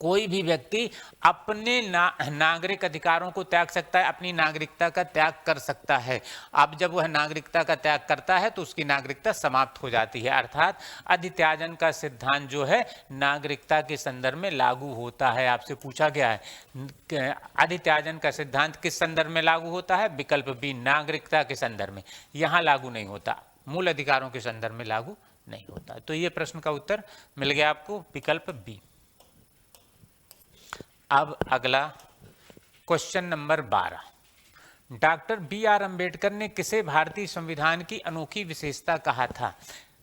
कोई भी व्यक्ति अपने नागरिक अधिकारों को त्याग सकता है, अपनी नागरिकता का त्याग कर सकता है। अब जब वह नागरिकता का त्याग करता है तो उसकी नागरिकता समाप्त हो जाती है। अर्थात अधित्याजन का सिद्धांत जो है नागरिकता के संदर्भ में लागू होता है। आपसे पूछा गया है अधित्याजन का सिद्धांत किस संदर्भ में लागू होता है? विकल्प बी, नागरिकता के संदर्भ में। यहाँ लागू नहीं होता, मूल अधिकारों के संदर्भ में लागू नहीं होता। तो ये प्रश्न का उत्तर मिल गया आपको, विकल्प बी। अब अगला question number 12। Doctor B R Ambedkar ने किसे भारतीय संविधान की अनोखी विशेषता कहा था?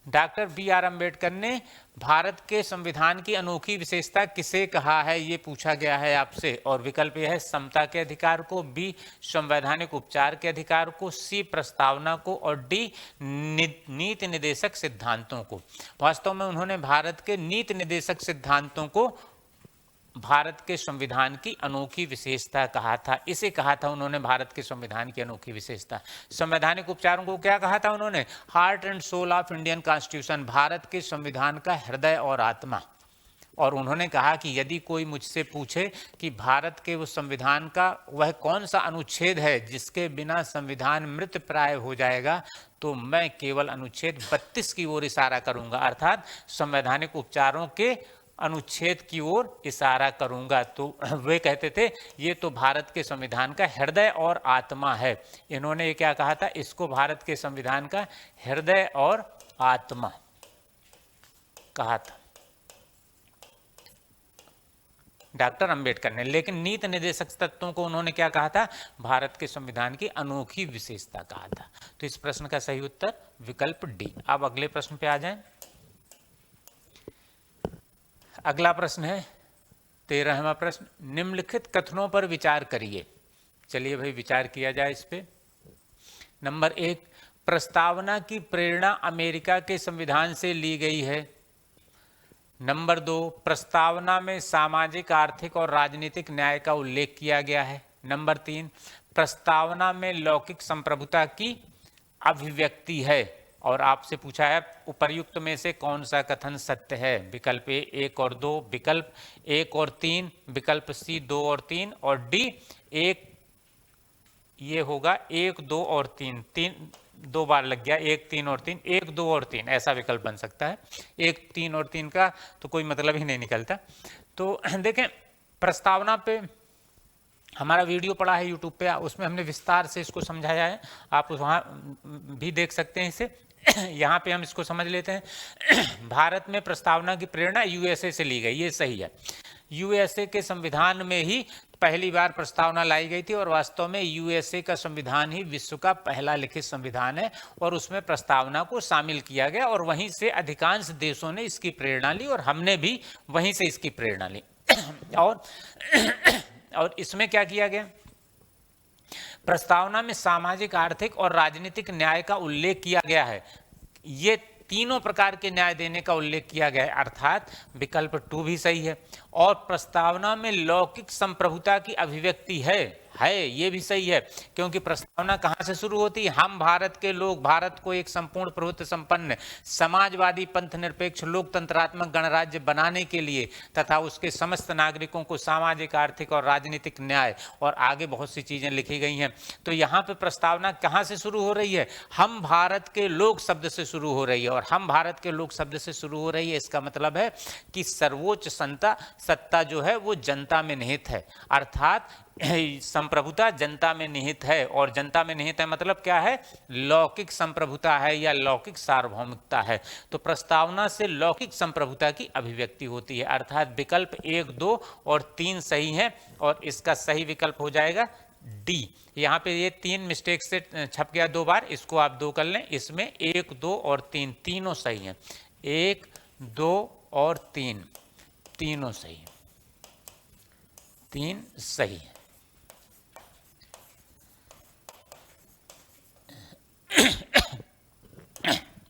डॉक्टर बी आर अम्बेडकर ने भारत के संविधान की अनोखी विशेषता किसे कहा है, ये पूछा गया है आपसे। और विकल्प यह है समता के अधिकार को, बी संवैधानिक उपचार के अधिकार को, सी प्रस्तावना को, और डी नीति निर्देशक सिद्धांतों को। वास्तव में उन्होंने भारत के नीति निर्देशक सिद्धांतों को भारत के संविधान की अनोखी विशेषता कहा था। इसे कहा था उन्होंने भारत के संविधान की अनोखी विशेषता। संवैधानिक उपचारों को क्या कहा था उन्होंने? Heart and soul of Indian constitution, Bharat के संविधान का हृदय और आत्मा। और उन्होंने कहा कि यदि कोई मुझसे पूछे कि भारत के उस संविधान का वह कौन सा अनुच्छेद है जिसके बिना संविधान मृत प्राय हो जाएगा, तो मैं केवल अनुच्छेद 32 की ओर इशारा करूंगा, अर्थात संवैधानिक उपचारों के अनुच्छेद की ओर इशारा करूंगा। तो वे कहते थे ये तो भारत के संविधान का हृदय और आत्मा है। इन्होंने ये क्या कहा था? इसको भारत के संविधान का हृदय और आत्मा कहा था डॉक्टर अंबेडकर ने। लेकिन नीति निर्देशक तत्वों को उन्होंने क्या कहा था? भारत के संविधान की अनोखी विशेषता कहा था। तो इस प्रश्न का सही उत्तर विकल्प डी। अब अगले प्रश्न पे आ जाएं। अगला प्रश्न है 13वां प्रश्न। निम्नलिखित कथनों पर विचार करिए। चलिए भाई विचार किया जाए इस पे। नंबर 1, प्रस्तावना की प्रेरणा अमेरिका के संविधान से ली गई है। नंबर 2, प्रस्तावना में सामाजिक, आर्थिक और राजनीतिक न्याय का उल्लेख किया गया है। नंबर 3, प्रस्तावना में लौकिक संप्रभुता की अभिव्यक्ति है। और आपसे पूछा है उपर्युक्त में से कौन सा कथन सत्य है? विकल्प ए 1 और 2, विकल्प 1 और 3, विकल्प सी 2 और 3, और डी 1, ये होगा 1, 2 और 3। 3 2 बार लग गया, 1, 3 और 3, 1, 2 और 3 ऐसा विकल्प बन सकता है। 1, 3 और 3 का तो कोई मतलब ही नहीं निकलता। तो देखें प्रस्तावना पे हमारा वीडियो पड़ा है यूट्यूब पे, उसमें हमने विस्तार से इसको समझाया है, आप वहाँ भी देख सकते हैं इसे। यहाँ पे हम इसको समझ लेते हैं। भारत में प्रस्तावना की प्रेरणा यूएसए से ली गई, ये सही है। यूएसए के संविधान में ही पहली बार प्रस्तावना लाई गई थी और वास्तव में यूएसए का संविधान ही विश्व का पहला लिखित संविधान है और उसमें प्रस्तावना को शामिल किया गया और वहीं से अधिकांश देशों ने इसकी प्रेरणा ली और हमने भी वहीं से इसकी प्रेरणा ली। और इसमें क्या किया गया? प्रस्तावना में सामाजिक, आर्थिक और राजनीतिक न्याय का उल्लेख किया गया है। ये तीनों प्रकार के न्याय देने का उल्लेख किया गया है, अर्थात विकल्प 2 भी सही है। और प्रस्तावना में लौकिक संप्रभुता की अभिव्यक्ति है, है, ये भी सही है, क्योंकि प्रस्तावना कहाँ से शुरू होती है? हम भारत के लोग भारत को एक संपूर्ण प्रभुत्व संपन्न समाजवादी पंथ निरपेक्ष लोकतंत्रात्मक गणराज्य बनाने के लिए तथा उसके समस्त नागरिकों को सामाजिक आर्थिक और राजनीतिक न्याय, और आगे बहुत सी चीजें लिखी गई हैं। तो यहाँ पे प्रस्तावना कहाँ से शुरू हो रही है? हम भारत के लोग शब्द से शुरू हो रही है, और हम भारत के लोग शब्द से शुरू हो रही है, इसका मतलब है कि सर्वोच्च सत्ता जो है वो जनता में निहित है, अर्थात संप्रभुता जनता में निहित है। और जनता में निहित है मतलब क्या है? लौकिक संप्रभुता है या लौकिक सार्वभौमिकता है। तो प्रस्तावना से लौकिक संप्रभुता की अभिव्यक्ति होती है, अर्थात विकल्प 1, 2 और 3 सही है, और इसका सही विकल्प हो जाएगा डी। यहाँ पे ये 3 मिस्टेक से छप गया 2 बार, इसको आप 2 कर लें। इसमें 1, 2 और 3 तीनों सही हैं। 1, 2 और 3 तीनों सही हैं, 3 सही है।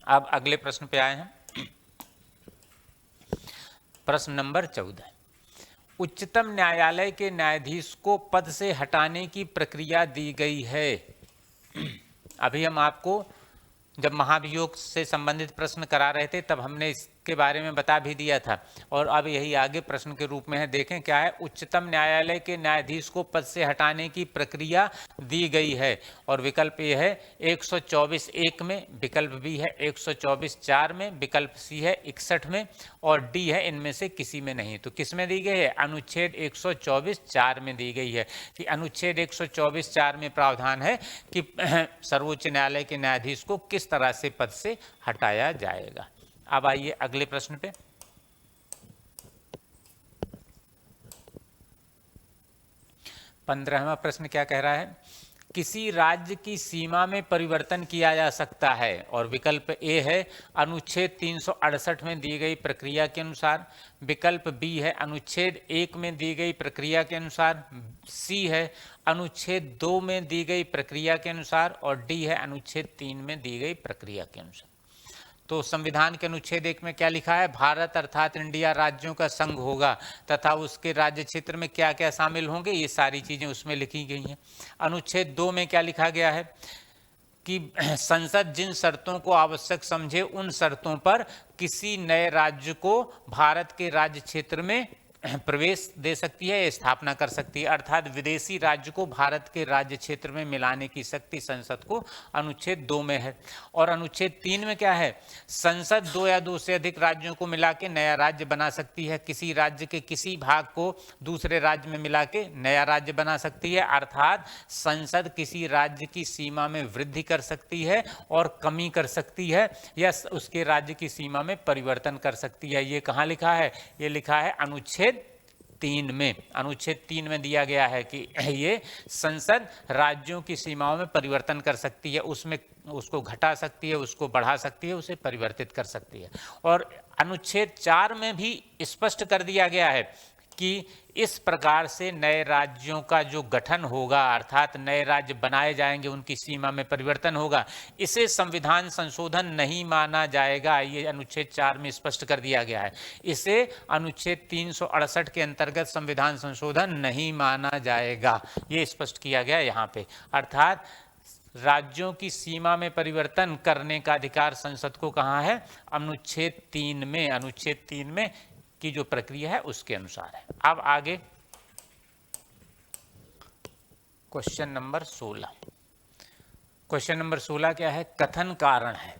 अब अगले प्रश्न पे आए हैं। प्रश्न नंबर 14, उच्चतम न्यायालय के न्यायाधीश को पद से हटाने की प्रक्रिया दी गई है। अभी हम आपको जब महाभियोग से संबंधित प्रश्न करा रहे थे तब हमने इसके बारे में बता भी दिया था, और अब यही आगे प्रश्न के रूप में है। देखें क्या है? उच्चतम न्यायालय के न्यायाधीश को पद से हटाने की प्रक्रिया दी गई है, और विकल्प ए है 124(1) में, विकल्प बी है 124(4) में, विकल्प सी है 61 में, और डी है इनमें से किसी में नहीं। तो किस में दी गई है? अनुच्छेद 124(4) में दी गई है, कि अनुच्छेद 124(4) में प्रावधान है कि सर्वोच्च न्यायालय के न्यायाधीश को किस तरह से पद से हटाया जाएगा। अब आइए अगले प्रश्न पे। 15वां प्रश्न क्या कह रहा है? किसी राज्य की सीमा में परिवर्तन किया जा सकता है, और विकल्प ए है अनुच्छेद 368 में दी गई प्रक्रिया के अनुसार, विकल्प बी है अनुच्छेद 1 में दी गई प्रक्रिया के अनुसार, सी है अनुच्छेद 2 में दी गई प्रक्रिया के अनुसार, और डी है अनुच्छेद 3 में दी गई प्रक्रिया के अनुसार। तो संविधान के अनुच्छेद 1 में क्या लिखा है? भारत अर्थात इंडिया राज्यों का संघ होगा तथा उसके राज्य क्षेत्र में क्या क्या शामिल होंगे, ये सारी चीजें उसमें लिखी गई हैं। अनुच्छेद 2 में क्या लिखा गया है? कि संसद जिन शर्तों को आवश्यक समझे उन शर्तों पर किसी नए राज्य को भारत के राज्य क्षेत्र में प्रवेश दे सकती है, स्थापना कर सकती है, अर्थात विदेशी राज्य को भारत के राज्य क्षेत्र में मिलाने की शक्ति संसद को अनुच्छेद 2 में है। और अनुच्छेद 3 में क्या है? संसद 2 या 2 से अधिक राज्यों को मिला के नया राज्य बना सकती है, किसी राज्य के किसी भाग को दूसरे राज्य में मिला के नया राज्य बना सकती है, अर्थात संसद किसी राज्य की सीमा में वृद्धि कर सकती है और कमी कर सकती है, या उसके राज्य की सीमा में परिवर्तन कर सकती है। ये कहाँ लिखा है? ये लिखा है अनुच्छेद 3 में। अनुच्छेद 3 में दिया गया है कि ये संसद राज्यों की सीमाओं में परिवर्तन कर सकती है, उसमें उसको घटा सकती है, उसको बढ़ा सकती है, उसे परिवर्तित कर सकती है। और अनुच्छेद 4 में भी स्पष्ट कर दिया गया है कि इस प्रकार से नए राज्यों का जो गठन होगा, अर्थात नए राज्य बनाए जाएंगे, उनकी सीमा में परिवर्तन होगा, इसे संविधान संशोधन नहीं माना जाएगा। ये अनुच्छेद 4 में स्पष्ट कर दिया गया है। इसे अनुच्छेद 368 के अंतर्गत संविधान संशोधन नहीं माना जाएगा, ये स्पष्ट किया गया यहाँ पे। अर्थात राज्यों की सीमा में परिवर्तन करने का अधिकार संसद को कहाँ है? अनुच्छेद 3 में। अनुच्छेद 3 में की जो प्रक्रिया है उसके अनुसार है। अब आगे क्वेश्चन नंबर 16। क्वेश्चन नंबर 16 क्या है? कथन कारण है।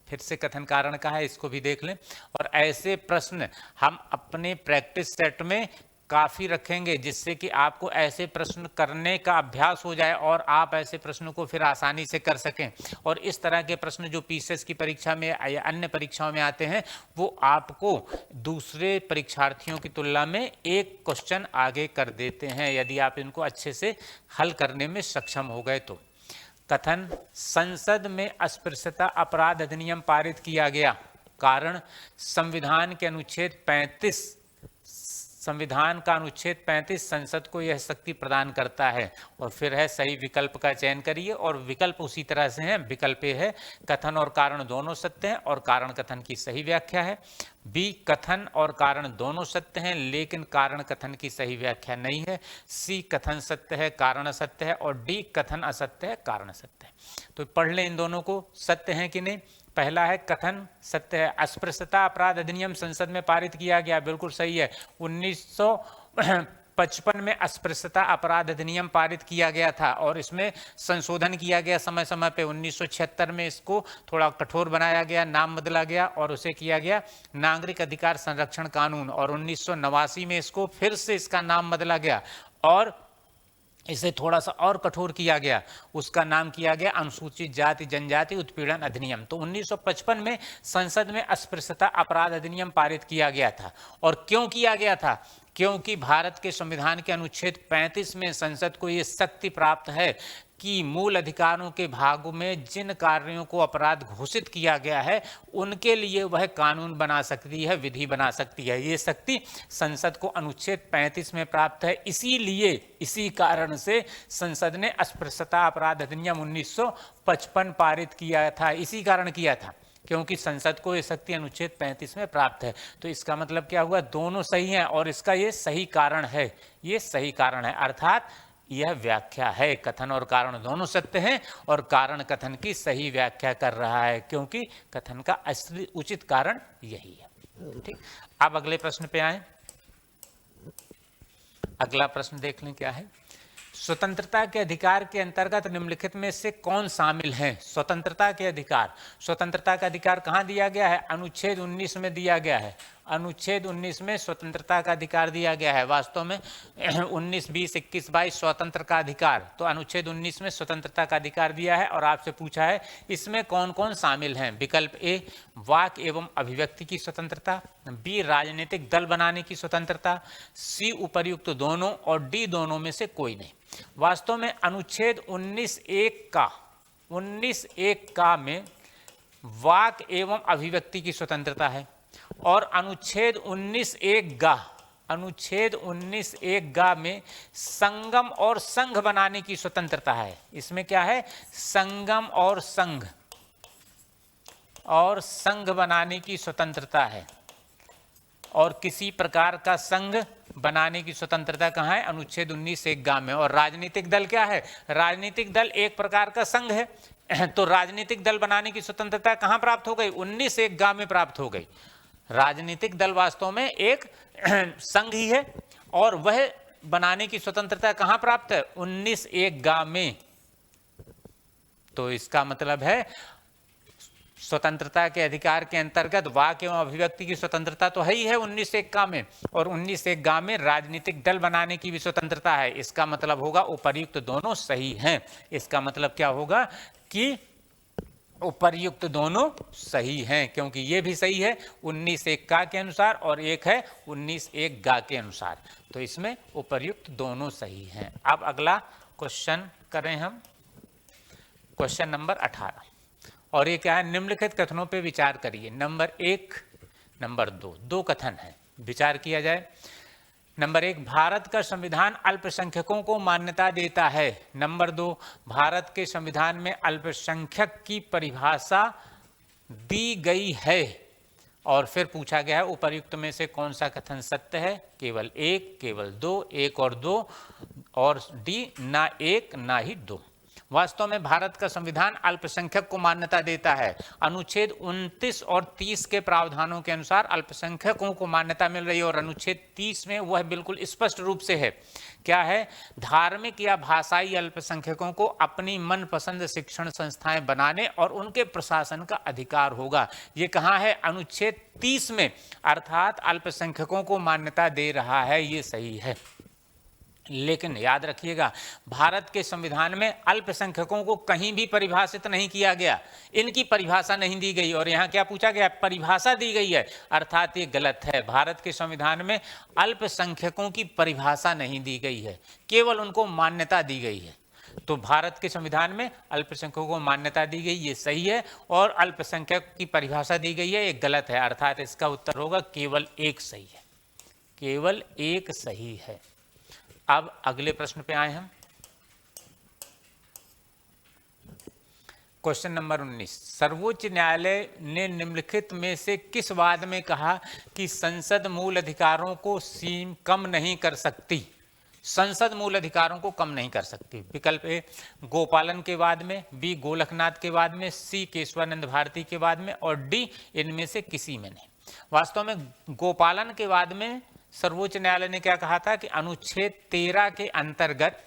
फिर से कथन कारण का है, इसको भी देख लें। और ऐसे प्रश्न हम अपने प्रैक्टिस सेट में काफ़ी रखेंगे, जिससे कि आपको ऐसे प्रश्न करने का अभ्यास हो जाए और आप ऐसे प्रश्नों को फिर आसानी से कर सकें। और इस तरह के प्रश्न जो पीसीएस की परीक्षा में या अन्य परीक्षाओं में आते हैं, वो आपको दूसरे परीक्षार्थियों की तुलना में एक क्वेश्चन आगे कर देते हैं, यदि आप इनको अच्छे से हल करने में सक्षम हो गए तो। कथन: संसद में अस्पृश्यता अपराध अधिनियम पारित किया गया, कारण संविधान के अनुच्छेद 35, संविधान का अनुच्छेद 35 संसद को यह शक्ति प्रदान करता है। और फिर है सही विकल्प का चयन करिए, और विकल्प उसी तरह से हैं। विकल्प ए है कथन और कारण दोनों सत्य हैं और कारण कथन की सही व्याख्या है। बी, कथन और कारण दोनों सत्य हैं लेकिन कारण कथन की सही व्याख्या नहीं है। सी, कथन सत्य है कारण असत्य है। और डी, कथन असत्य है कारण सत्य है। तो पढ़ लें इन दोनों को, सत्य है कि नहीं। पहला है कथन सत्य है। अस्पृश्यता अपराध अधिनियम संसद में पारित किया गया, बिल्कुल सही है। 1955 में अस्पृश्यता अपराध अधिनियम पारित किया गया था और इसमें संशोधन किया गया समय समय पे। 1976 में इसको थोड़ा कठोर बनाया गया, नाम बदला गया और उसे किया गया नागरिक अधिकार संरक्षण कानून। और 1989 में इसको फिर से इसका नाम बदला गया और इसे थोड़ा सा और कठोर किया गया, उसका नाम किया गया अनुसूचित जाति जनजाति उत्पीड़न अधिनियम। तो 1955 में संसद में अस्पृश्यता अपराध अधिनियम पारित किया गया था। और क्यों किया गया था? क्योंकि भारत के संविधान के अनुच्छेद 35 में संसद को ये शक्ति प्राप्त है कि मूल अधिकारों के भाग में जिन कार्यों को अपराध घोषित किया गया है उनके लिए वह कानून बना सकती है, विधि बना सकती है। ये शक्ति संसद को अनुच्छेद 35 में प्राप्त है। इसीलिए इसी कारण से संसद ने अस्पृश्यता अपराध अधिनियम 1955 पारित किया था। इसी कारण किया था क्योंकि संसद को ये शक्ति अनुच्छेद 35 में प्राप्त है। तो इसका मतलब क्या हुआ? दोनों सही हैं और इसका ये सही कारण है, ये सही कारण है। अर्थात यह व्याख्या है, कथन और कारण दोनों सत्य हैं और कारण कथन की सही व्याख्या कर रहा है क्योंकि कथन का असली उचित कारण यही है। ठीक, अब अगले प्रश्न पे आए। अगला प्रश्न देख लें क्या है। स्वतंत्रता के अधिकार के अंतर्गत निम्नलिखित में से कौन शामिल है? स्वतंत्रता के अधिकार, स्वतंत्रता का अधिकार कहाँ दिया गया है? अनुच्छेद 19 में दिया गया है। अनुच्छेद 19 में स्वतंत्रता का अधिकार दिया गया है। वास्तव में 19, 20, 21, 22 स्वतंत्र का अधिकार, तो अनुच्छेद 19 में स्वतंत्रता का अधिकार दिया है। और आपसे पूछा है इसमें कौन कौन शामिल हैं? विकल्प ए, वाक एवं अभिव्यक्ति की स्वतंत्रता। बी, राजनीतिक दल बनाने की स्वतंत्रता। सी, उपर्युक्त दोनों। और डी, दोनों में से कोई नहीं। वास्तव में अनुच्छेद 19(1) का में वाक एवं अभिव्यक्ति की स्वतंत्रता है और अनुच्छेद 19(1) में संगम और संघ बनाने की स्वतंत्रता है। इसमें क्या है? संगम और संघ बनाने की स्वतंत्रता है। और किसी प्रकार का संघ बनाने की स्वतंत्रता कहाँ है? अनुच्छेद 19(1) में। और राजनीतिक दल क्या है? राजनीतिक दल एक प्रकार का संघ है। तो राजनीतिक दल बनाने की स्वतंत्रता कहाँ प्राप्त हो गई? 19(1) में प्राप्त हो गई। राजनीतिक दल वास्तव में एक संघ ही है और वह बनाने की स्वतंत्रता कहाँ प्राप्त है? 19(1) में। तो इसका मतलब है स्वतंत्रता के अधिकार के अंतर्गत वाक एवं अभिव्यक्ति की स्वतंत्रता तो है ही है 19(1) में, और 19(1) में राजनीतिक दल बनाने की भी स्वतंत्रता है। इसका मतलब होगा उपर्युक्त दोनों सही हैं। इसका मतलब क्या होगा कि उपर्युक्त दोनों सही हैं क्योंकि ये भी सही है 19(1) के अनुसार और एक है 19(1) के अनुसार। तो इसमें उपर्युक्त दोनों सही हैं। अब अगला क्वेश्चन करें हम, क्वेश्चन नंबर 18। और ये क्या है? निम्नलिखित कथनों पे विचार करिए। नंबर 1, नंबर 2, दो कथन है, विचार किया जाए। नंबर 1, भारत का संविधान अल्पसंख्यकों को मान्यता देता है। नंबर 2, भारत के संविधान में अल्पसंख्यक की परिभाषा दी गई है। और फिर पूछा गया है उपर्युक्त में से कौन सा कथन सत्य है? केवल 1, केवल 2, 1 और 2, और डी, ना 1 ना ही 2। वास्तव में भारत का संविधान अल्पसंख्यक को मान्यता देता है। अनुच्छेद 29 और 30 के प्रावधानों के अनुसार अल्पसंख्यकों को मान्यता मिल रही है और अनुच्छेद 30 में वह बिल्कुल स्पष्ट रूप से है। क्या है? धार्मिक या भाषाई अल्पसंख्यकों को अपनी मनपसंद शिक्षण संस्थाएं बनाने और उनके प्रशासन का अधिकार होगा। ये कहाँ है? अनुच्छेद 30 में, अर्थात अल्पसंख्यकों को मान्यता दे रहा है। ये सही है। लेकिन याद रखिएगा भारत के संविधान में अल्पसंख्यकों को कहीं भी परिभाषित नहीं किया गया, इनकी परिभाषा नहीं दी गई। और यहाँ क्या पूछा गया? परिभाषा दी गई है, अर्थात ये गलत है। भारत के संविधान में अल्पसंख्यकों की परिभाषा नहीं दी गई है, केवल उनको मान्यता दी गई है। तो भारत के संविधान में अल्पसंख्यकों को मान्यता दी गई, ये सही है, और अल्पसंख्यक की परिभाषा दी गई है, ये गलत है। अर्थात इसका उत्तर होगा केवल 1 सही है, केवल 1 सही है। अब अगले प्रश्न पे आए हम। क्वेश्चन नंबर 19, सर्वोच्च न्यायालय ने निम्नलिखित में से किस वाद में कहा कि संसद मूल अधिकारों को कम नहीं कर सकती? संसद मूल अधिकारों को कम नहीं कर सकती। विकल्प ए गोपालन के वाद में, बी गोलकनाथ के वाद में, सी केशवानंद भारती के वाद में और डी इनमें से किसी में नहीं। वास्तव में गोपालन के वाद में सर्वोच्च न्यायालय ने क्या कहा था कि अनुच्छेद 13 के अंतर्गत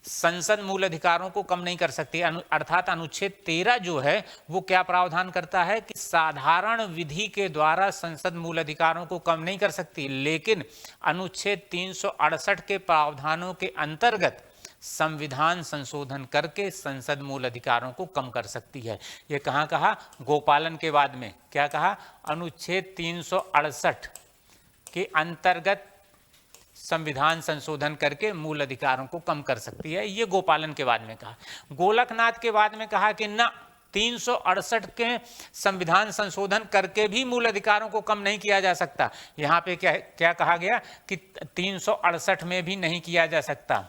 संसद मूल अधिकारों को कम नहीं कर सकती। अर्थात अनुच्छेद 13 जो है वो क्या प्रावधान करता है कि साधारण विधि के द्वारा संसद मूल अधिकारों को कम नहीं कर सकती, लेकिन अनुच्छेद 368 के प्रावधानों के अंतर्गत संविधान संशोधन करके संसद मूल अधिकारों को कम कर सकती है। ये कहाँ कहा? गोपालन के वाद में क्या कहा? अनुच्छेद 368 के अंतर्गत संविधान संशोधन करके मूल अधिकारों को कम कर सकती है, ये गोपालन के बाद में कहा। गोलकनाथ के बाद में कहा कि ना, 368 के संविधान संशोधन करके भी मूल अधिकारों को कम नहीं किया जा सकता। यहाँ पे क्या कहा गया कि 368 में भी नहीं किया जा सकता,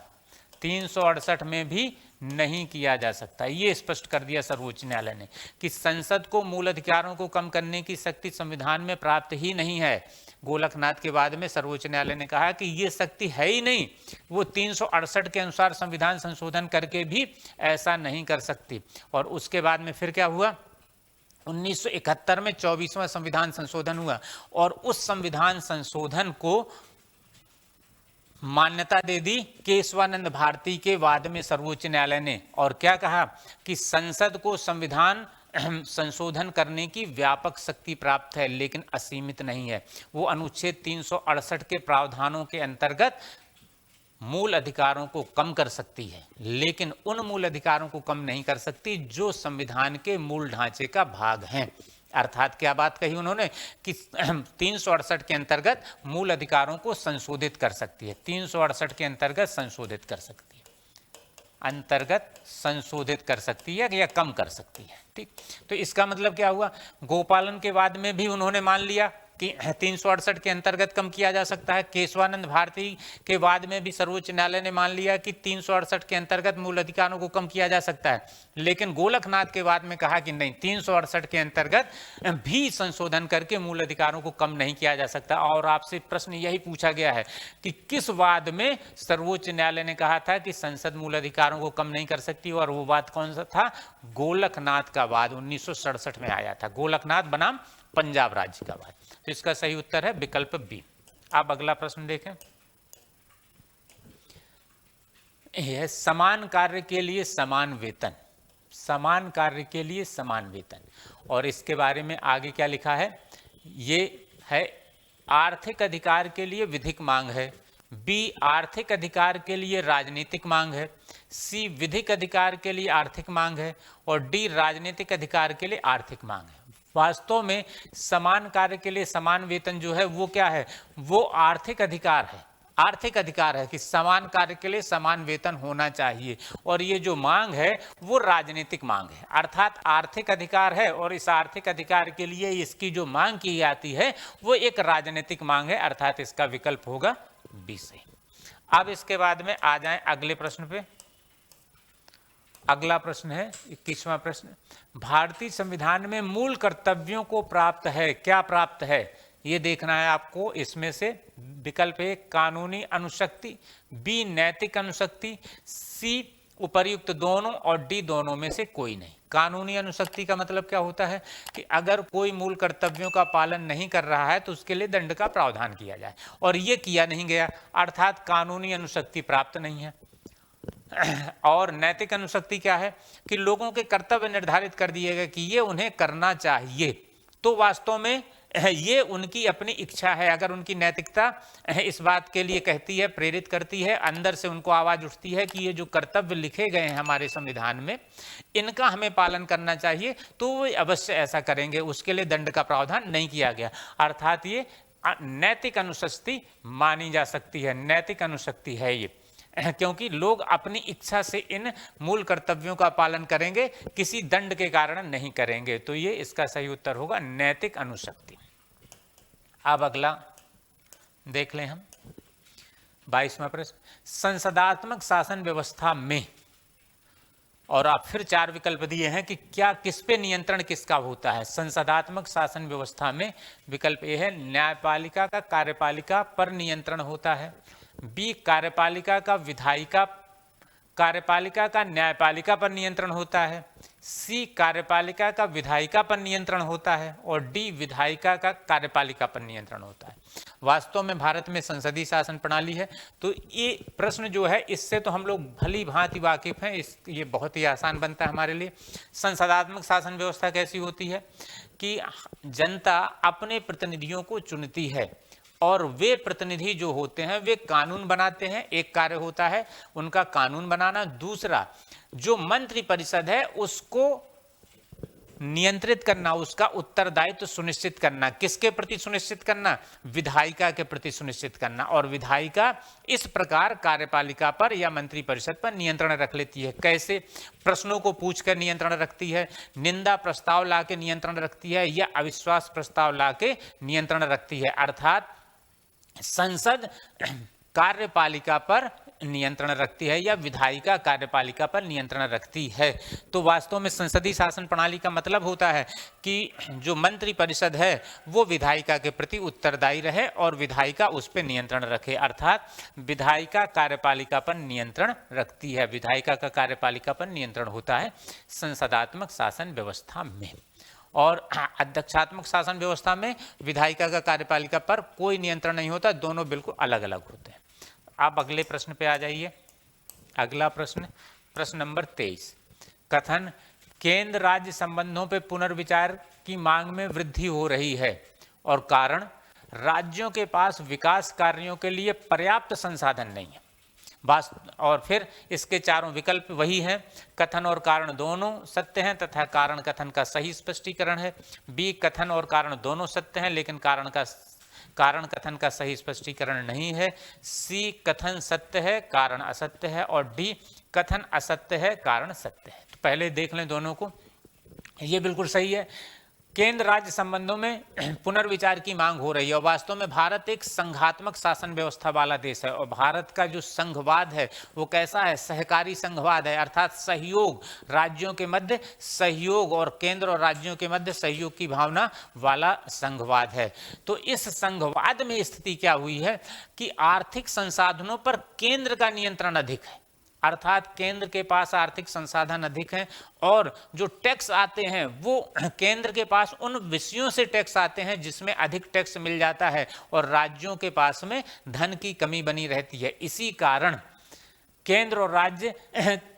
368 में भी नहीं किया जा सकता। ये स्पष्ट कर दिया सर्वोच्च न्यायालय ने कि संसद को मूल अधिकारों को कम करने की शक्ति संविधान में प्राप्त ही नहीं है। गोलकनाथ के बाद में सर्वोच्च न्यायालय ने कहा कि ये शक्ति है ही नहीं, वो 368 के अनुसार संविधान संशोधन करके भी ऐसा नहीं कर सकती। और उसके बाद में फिर क्या हुआ? 1971 में 24वां संविधान संशोधन हुआ और उस संविधान संशोधन को मान्यता दे दी केशवानंद भारती के वाद में सर्वोच्च न्यायालय ने। और क्या कहा कि संसद को संविधान संशोधन करने की व्यापक शक्ति प्राप्त है, लेकिन असीमित नहीं है। वो अनुच्छेद 368 के प्रावधानों के अंतर्गत मूल अधिकारों को कम कर सकती है, लेकिन उन मूल अधिकारों को कम नहीं कर सकती जो संविधान के मूल ढांचे का भाग हैं। अर्थात क्या बात कही उन्होंने कि 368 के अंतर्गत मूल अधिकारों को संशोधित कर सकती है, 368 के अंतर्गत संशोधित कर सकती है, अंतर्गत संशोधित कर सकती है या कम कर सकती है। ठीक, तो इसका मतलब क्या हुआ? गोपालन के बाद में भी उन्होंने मान लिया कि 368 के अंतर्गत कम किया जा सकता है। केशवानंद भारती के बाद में भी सर्वोच्च न्यायालय ने मान लिया कि 368 के अंतर्गत मूल अधिकारों को कम किया जा सकता है, लेकिन गोलकनाथ के बाद में कहा कि नहीं, 368 के अंतर्गत भी संशोधन करके मूल अधिकारों को कम नहीं किया जा सकता। और आपसे प्रश्न यही पूछा गया है कि किस वाद में सर्वोच्च न्यायालय ने कहा था कि संसद मूल अधिकारों को कम नहीं कर सकती, और वो वाद कौन सा था? गोलकनाथ का वाद 1967 में आया था। गोलकनाथ बनाम पंजाब राज्य का वाद। तो इसका सही उत्तर है विकल्प बी। आप अगला प्रश्न देखें। यह समान कार्य के लिए समान वेतन, समान कार्य के लिए समान वेतन। और इसके बारे में आगे क्या लिखा है? ये है आर्थिक अधिकार के लिए विधिक मांग है, बी आर्थिक अधिकार के लिए राजनीतिक मांग है, सी विधिक अधिकार के लिए आर्थिक मांग है और डी राजनीतिक अधिकार के लिए आर्थिक मांग है। वास्तव में समान कार्य के लिए समान वेतन जो है वो क्या है? वो आर्थिक अधिकार है, आर्थिक अधिकार है कि समान कार्य के लिए समान वेतन होना चाहिए। और ये जो मांग है वो राजनीतिक मांग है, अर्थात आर्थिक अधिकार है और इस आर्थिक अधिकार के लिए इसकी जो मांग की जाती है वो एक राजनीतिक मांग है, अर्थात इसका विकल्प होगा बी सही। अब इसके बाद में आ जाएं अगले प्रश्न पे। अगला प्रश्न है 21वां प्रश्न। भारतीय संविधान में मूल कर्तव्यों को प्राप्त है, क्या प्राप्त है ये देखना है आपको। इसमें से विकल्प ए कानूनी अनुशक्ति, बी नैतिक अनुशक्ति, सी उपर्युक्त दोनों और डी दोनों में से कोई नहीं। कानूनी अनुशक्ति का मतलब क्या होता है कि अगर कोई मूल कर्तव्यों का पालन नहीं कर रहा है तो उसके लिए दंड का प्रावधान किया जाए, और ये किया नहीं गया, अर्थात कानूनी अनुशक्ति प्राप्त नहीं है। और नैतिक अनुशक्ति क्या है कि लोगों के कर्तव्य निर्धारित कर दिए गए कि ये उन्हें करना चाहिए, तो वास्तव में ये उनकी अपनी इच्छा है। अगर उनकी नैतिकता इस बात के लिए कहती है, प्रेरित करती है, अंदर से उनको आवाज उठती है कि ये जो कर्तव्य लिखे गए हैं हमारे संविधान में इनका हमें पालन करना चाहिए, तो वो अवश्य ऐसा करेंगे, उसके लिए दंड का प्रावधान नहीं किया गया। अर्थात ये नैतिक अनुशक्ति मानी जा सकती है, नैतिक अनुशक्ति है ये, क्योंकि लोग अपनी इच्छा से इन मूल कर्तव्यों का पालन करेंगे, किसी दंड के कारण नहीं करेंगे। तो ये इसका सही उत्तर होगा नैतिक अनुशक्ति। अब अगला देख लें हम 22वां प्रश्न। संसदात्मक शासन व्यवस्था में, और आप फिर 4 विकल्प दिए हैं कि क्या किस पे नियंत्रण किसका होता है। संसदात्मक शासन व्यवस्था में विकल्प ए है न्यायपालिका का कार्यपालिका पर नियंत्रण होता है, बी कार्यपालिका का न्यायपालिका पर नियंत्रण होता है, सी कार्यपालिका का विधायिका पर नियंत्रण होता है और डी विधायिका का कार्यपालिका पर नियंत्रण होता है। वास्तव में भारत में संसदीय शासन प्रणाली है, तो ये प्रश्न जो है इससे तो हम लोग भली भांति वाकिफ हैं, ये बहुत ही आसान बनता है हमारे लिए। संसदात्मक शासन व्यवस्था कैसी होती है कि जनता अपने प्रतिनिधियों को चुनती है और वे प्रतिनिधि जो होते हैं वे कानून बनाते हैं, एक कार्य होता है उनका कानून बनाना। दूसरा, जो मंत्री परिषद है उसको नियंत्रित करना, उसका उत्तरदायित्व सुनिश्चित करना। किसके प्रति सुनिश्चित करना? विधायिका के प्रति सुनिश्चित करना। और विधायिका इस प्रकार कार्यपालिका पर या मंत्री परिषद पर नियंत्रण रख लेती है। कैसे? प्रश्नों को पूछकर नियंत्रण रखती है, निंदा प्रस्ताव लाके नियंत्रण रखती है या अविश्वास प्रस्ताव लाके नियंत्रण रखती है। अर्थात संसद कार्यपालिका पर नियंत्रण रखती है या विधायिका कार्यपालिका पर नियंत्रण रखती है। तो वास्तव में संसदीय शासन प्रणाली का मतलब होता है कि जो मंत्री परिषद है वो विधायिका के प्रति उत्तरदायी रहे और विधायिका उस पर नियंत्रण रखे। अर्थात विधायिका कार्यपालिका पर नियंत्रण रखती है, विधायिका का कार्यपालिका पर नियंत्रण होता है संसदात्मक शासन व्यवस्था में। और अध्यक्षात्मक शासन व्यवस्था में विधायिका का कार्यपालिका पर कोई नियंत्रण नहीं होता, दोनों बिल्कुल अलग अलग होते हैं। आप अगले प्रश्न पे आ जाइए। अगला प्रश्न, प्रश्न नंबर 23। कथन केंद्र राज्य संबंधों पे पुनर्विचार की मांग में वृद्धि हो रही है और कारण राज्यों के पास विकास कार्यों के लिए पर्याप्त संसाधन नहीं है। और फिर इसके चारों विकल्प वही हैं, कथन और कारण दोनों सत्य हैं तथा कारण कथन का सही स्पष्टीकरण है। बी कथन और कारण दोनों सत्य हैं लेकिन कारण कथन का सही स्पष्टीकरण नहीं है। सी कथन सत्य है कारण असत्य है और डी कथन असत्य है कारण सत्य है। तो पहले देख लें दोनों को। ये बिल्कुल सही है, केंद्र राज्य संबंधों में पुनर्विचार की मांग हो रही है। और वास्तव में भारत एक संघात्मक शासन व्यवस्था वाला देश है और भारत का जो संघवाद है वो कैसा है? सहकारी संघवाद है, अर्थात सहयोग, राज्यों के मध्य सहयोग और केंद्र और राज्यों के मध्य सहयोग की भावना वाला संघवाद है। तो इस संघवाद में स्थिति क्या हुई है कि आर्थिक संसाधनों पर केंद्र का नियंत्रण अधिक है, अर्थात केंद्र के पास आर्थिक संसाधन अधिक हैं और जो टैक्स आते हैं वो केंद्र के पास उन विषयों से टैक्स आते हैं जिसमें अधिक टैक्स मिल जाता है और राज्यों के पास में धन की कमी बनी रहती है। इसी कारण केंद्र और राज्य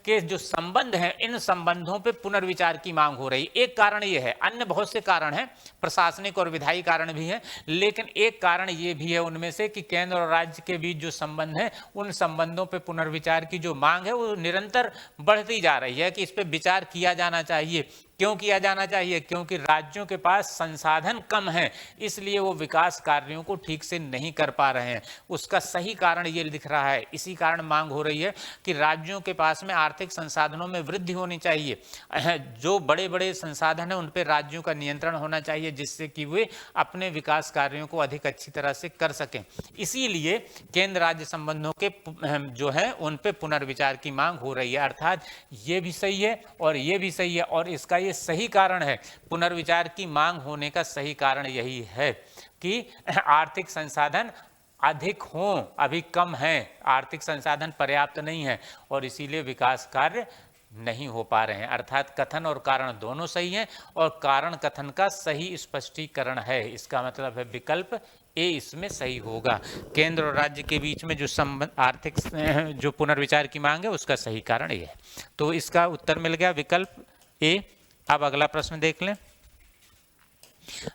के जो संबंध हैं इन संबंधों पे पुनर्विचार की मांग हो रही। एक कारण ये है, अन्य बहुत से कारण हैं, प्रशासनिक और विधायी कारण भी हैं, लेकिन एक कारण ये भी है उनमें से कि केंद्र और राज्य के बीच जो संबंध है उन संबंधों पे पुनर्विचार की जो मांग है वो निरंतर बढ़ती जा रही है कि इस पे विचार किया जाना चाहिए। क्यों किया जाना चाहिए? क्योंकि राज्यों के पास संसाधन कम है, इसलिए वो विकास कार्यों को ठीक से नहीं कर पा रहे हैं। उसका सही कारण ये दिख रहा है। इसी कारण मांग हो रही है कि राज्यों के पास में आर्थिक संसाधनों में वृद्धि होनी चाहिए। जो बड़े बड़े संसाधन हैं उन पर राज्यों का नियंत्रण होना चाहिए जिससे कि वे अपने विकास कार्यों को अधिक अच्छी तरह से कर सकें। इसीलिए केंद्र राज्य संबंधों के जो है उन पे पुनर्विचार की मांग हो रही है। अर्थात ये भी सही है और ये भी सही है और इसका ये सही कारण है। पुनर्विचार की मांग होने का सही कारण यही है कि आर्थिक संसाधन अधिक हों, अभी कम हैं, आर्थिक संसाधन पर्याप्त नहीं है और इसीलिए विकास कार्य नहीं हो पा रहे हैं। अर्थात कथन और कारण दोनों सही हैं और कारण कथन का सही स्पष्टीकरण है। इसका मतलब है विकल्प ए इसमें सही होगा। केंद्र और राज्य के बीच में जो संबंध आर्थिक जो पुनर्विचार की मांग है उसका सही कारण ये है। तो इसका उत्तर मिल गया विकल्प ए। अब अगला प्रश्न देख लें।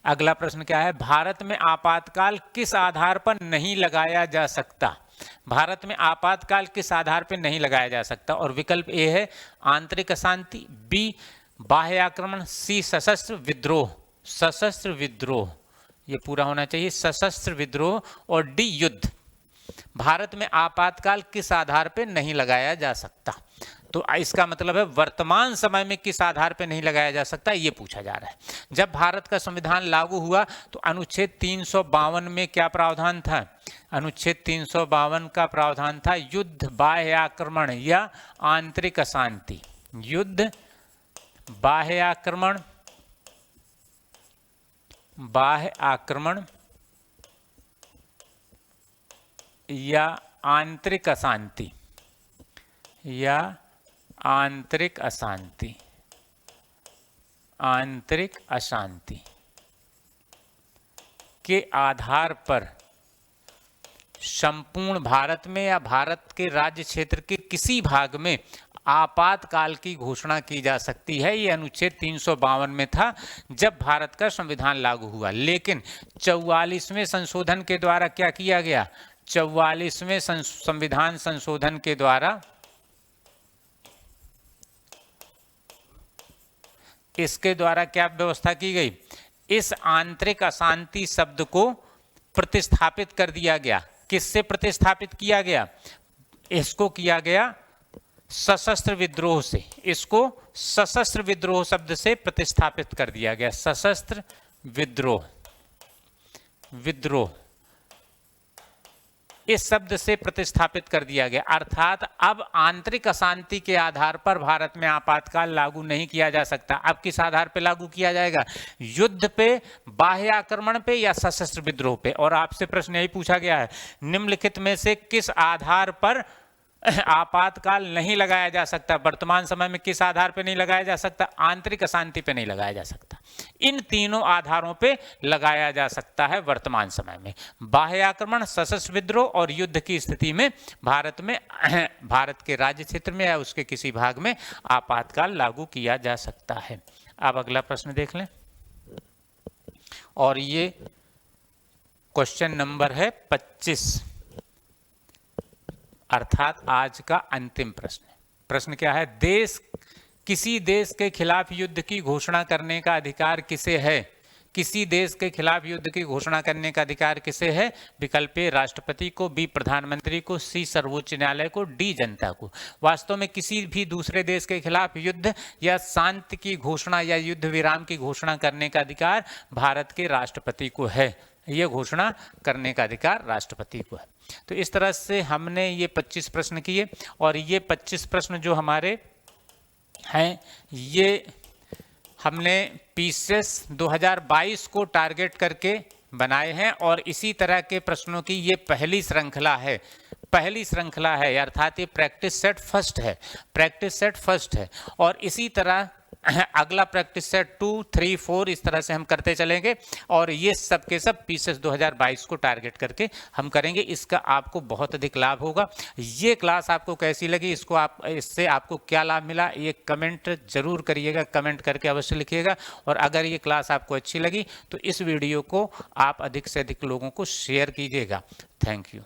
अगला प्रश्न क्या है? भारत में आपातकाल किस आधार पर नहीं लगाया जा सकता? भारत में आपातकाल किस आधार पर नहीं लगाया जा सकता? और विकल्प ए है आंतरिक अशांति, बी बाह्य आक्रमण, सी सशस्त्र विद्रोह। सशस्त्र विद्रोह ये पूरा होना चाहिए, सशस्त्र विद्रोह, और डी युद्ध। भारत में आपातकाल किस आधार पर नहीं लगाया जा सकता? तो इसका मतलब है वर्तमान समय में किस आधार पर नहीं लगाया जा सकता ये पूछा जा रहा है। जब भारत का संविधान लागू हुआ तो अनुच्छेद 352 में क्या प्रावधान था? अनुच्छेद 352 का प्रावधान था युद्ध, बाह्य आक्रमण या आंतरिक अशांति। युद्ध, बाह्य आक्रमण, बाह्य आक्रमण या आंतरिक अशांति, या आंतरिक अशांति, आंतरिक अशांति के आधार पर संपूर्ण भारत में या भारत के राज्य क्षेत्र के किसी भाग में आपातकाल की घोषणा की जा सकती है। ये अनुच्छेद 352 में था जब भारत का संविधान लागू हुआ। लेकिन 44वें संशोधन के द्वारा क्या किया गया? 44वें संविधान संशोधन के द्वारा इसके द्वारा क्या व्यवस्था की गई? इस आंतरिक अशांति शब्द को प्रतिस्थापित कर दिया गया। किससे प्रतिस्थापित किया गया? इसको किया गया सशस्त्र विद्रोह से। इसको सशस्त्र विद्रोह शब्द से प्रतिस्थापित कर दिया गया। सशस्त्र विद्रोह, विद्रोह इस शब्द से प्रतिस्थापित कर दिया गया। अर्थात अब आंतरिक अशांति के आधार पर भारत में आपातकाल लागू नहीं किया जा सकता। अब किस आधार पे लागू किया जाएगा? युद्ध पे, बाह्य आक्रमण पे या सशस्त्र विद्रोह पे। और आपसे प्रश्न यही पूछा गया है, निम्नलिखित में से किस आधार पर आपातकाल नहीं लगाया जा सकता? वर्तमान समय में किस आधार पे नहीं लगाया जा सकता? आंतरिक अशांति पे नहीं लगाया जा सकता। इन तीनों आधारों पे लगाया जा सकता है वर्तमान समय में। बाह्य आक्रमण, सशस्त्र विद्रोह और युद्ध की स्थिति में भारत में, भारत के राज्य क्षेत्र में या उसके किसी भाग में आपातकाल लागू किया जा सकता है। अब अगला प्रश्न देख लें, और ये क्वेश्चन नंबर है 25, अर्थात आज का अंतिम प्रश्न। प्रश्न क्या है? किसी देश के खिलाफ युद्ध की घोषणा करने का अधिकार किसे है? किसी देश के खिलाफ युद्ध की घोषणा करने का अधिकार किसे है? विकल्प ए राष्ट्रपति को, बी प्रधानमंत्री को, सी सर्वोच्च न्यायालय को, डी जनता को। वास्तव में किसी भी दूसरे देश के खिलाफ युद्ध या शांति की घोषणा या युद्ध विराम की घोषणा करने का अधिकार भारत के राष्ट्रपति को है। ये घोषणा करने का अधिकार राष्ट्रपति को है। तो इस तरह से हमने ये 25 प्रश्न किए, और ये 25 प्रश्न जो हमारे हैं ये हमने पीसीएस 2022 को टारगेट करके बनाए हैं, और इसी तरह के प्रश्नों की ये पहली श्रृंखला है। पहली श्रृंखला है, अर्थात ये प्रैक्टिस सेट फर्स्ट है। प्रैक्टिस सेट फर्स्ट है, और इसी तरह अगला प्रैक्टिस सेट 2, 3, 4 इस तरह से हम करते चलेंगे, और ये सब के सब पीसीएस 2022 को टारगेट करके हम करेंगे। इसका आपको बहुत अधिक लाभ होगा। ये क्लास आपको कैसी लगी, इससे आपको क्या लाभ मिला, ये कमेंट जरूर करिएगा, कमेंट करके अवश्य लिखिएगा। और अगर ये क्लास आपको अच्छी लगी तो इस वीडियो को आप अधिक से अधिक लोगों को शेयर कीजिएगा। Thank you.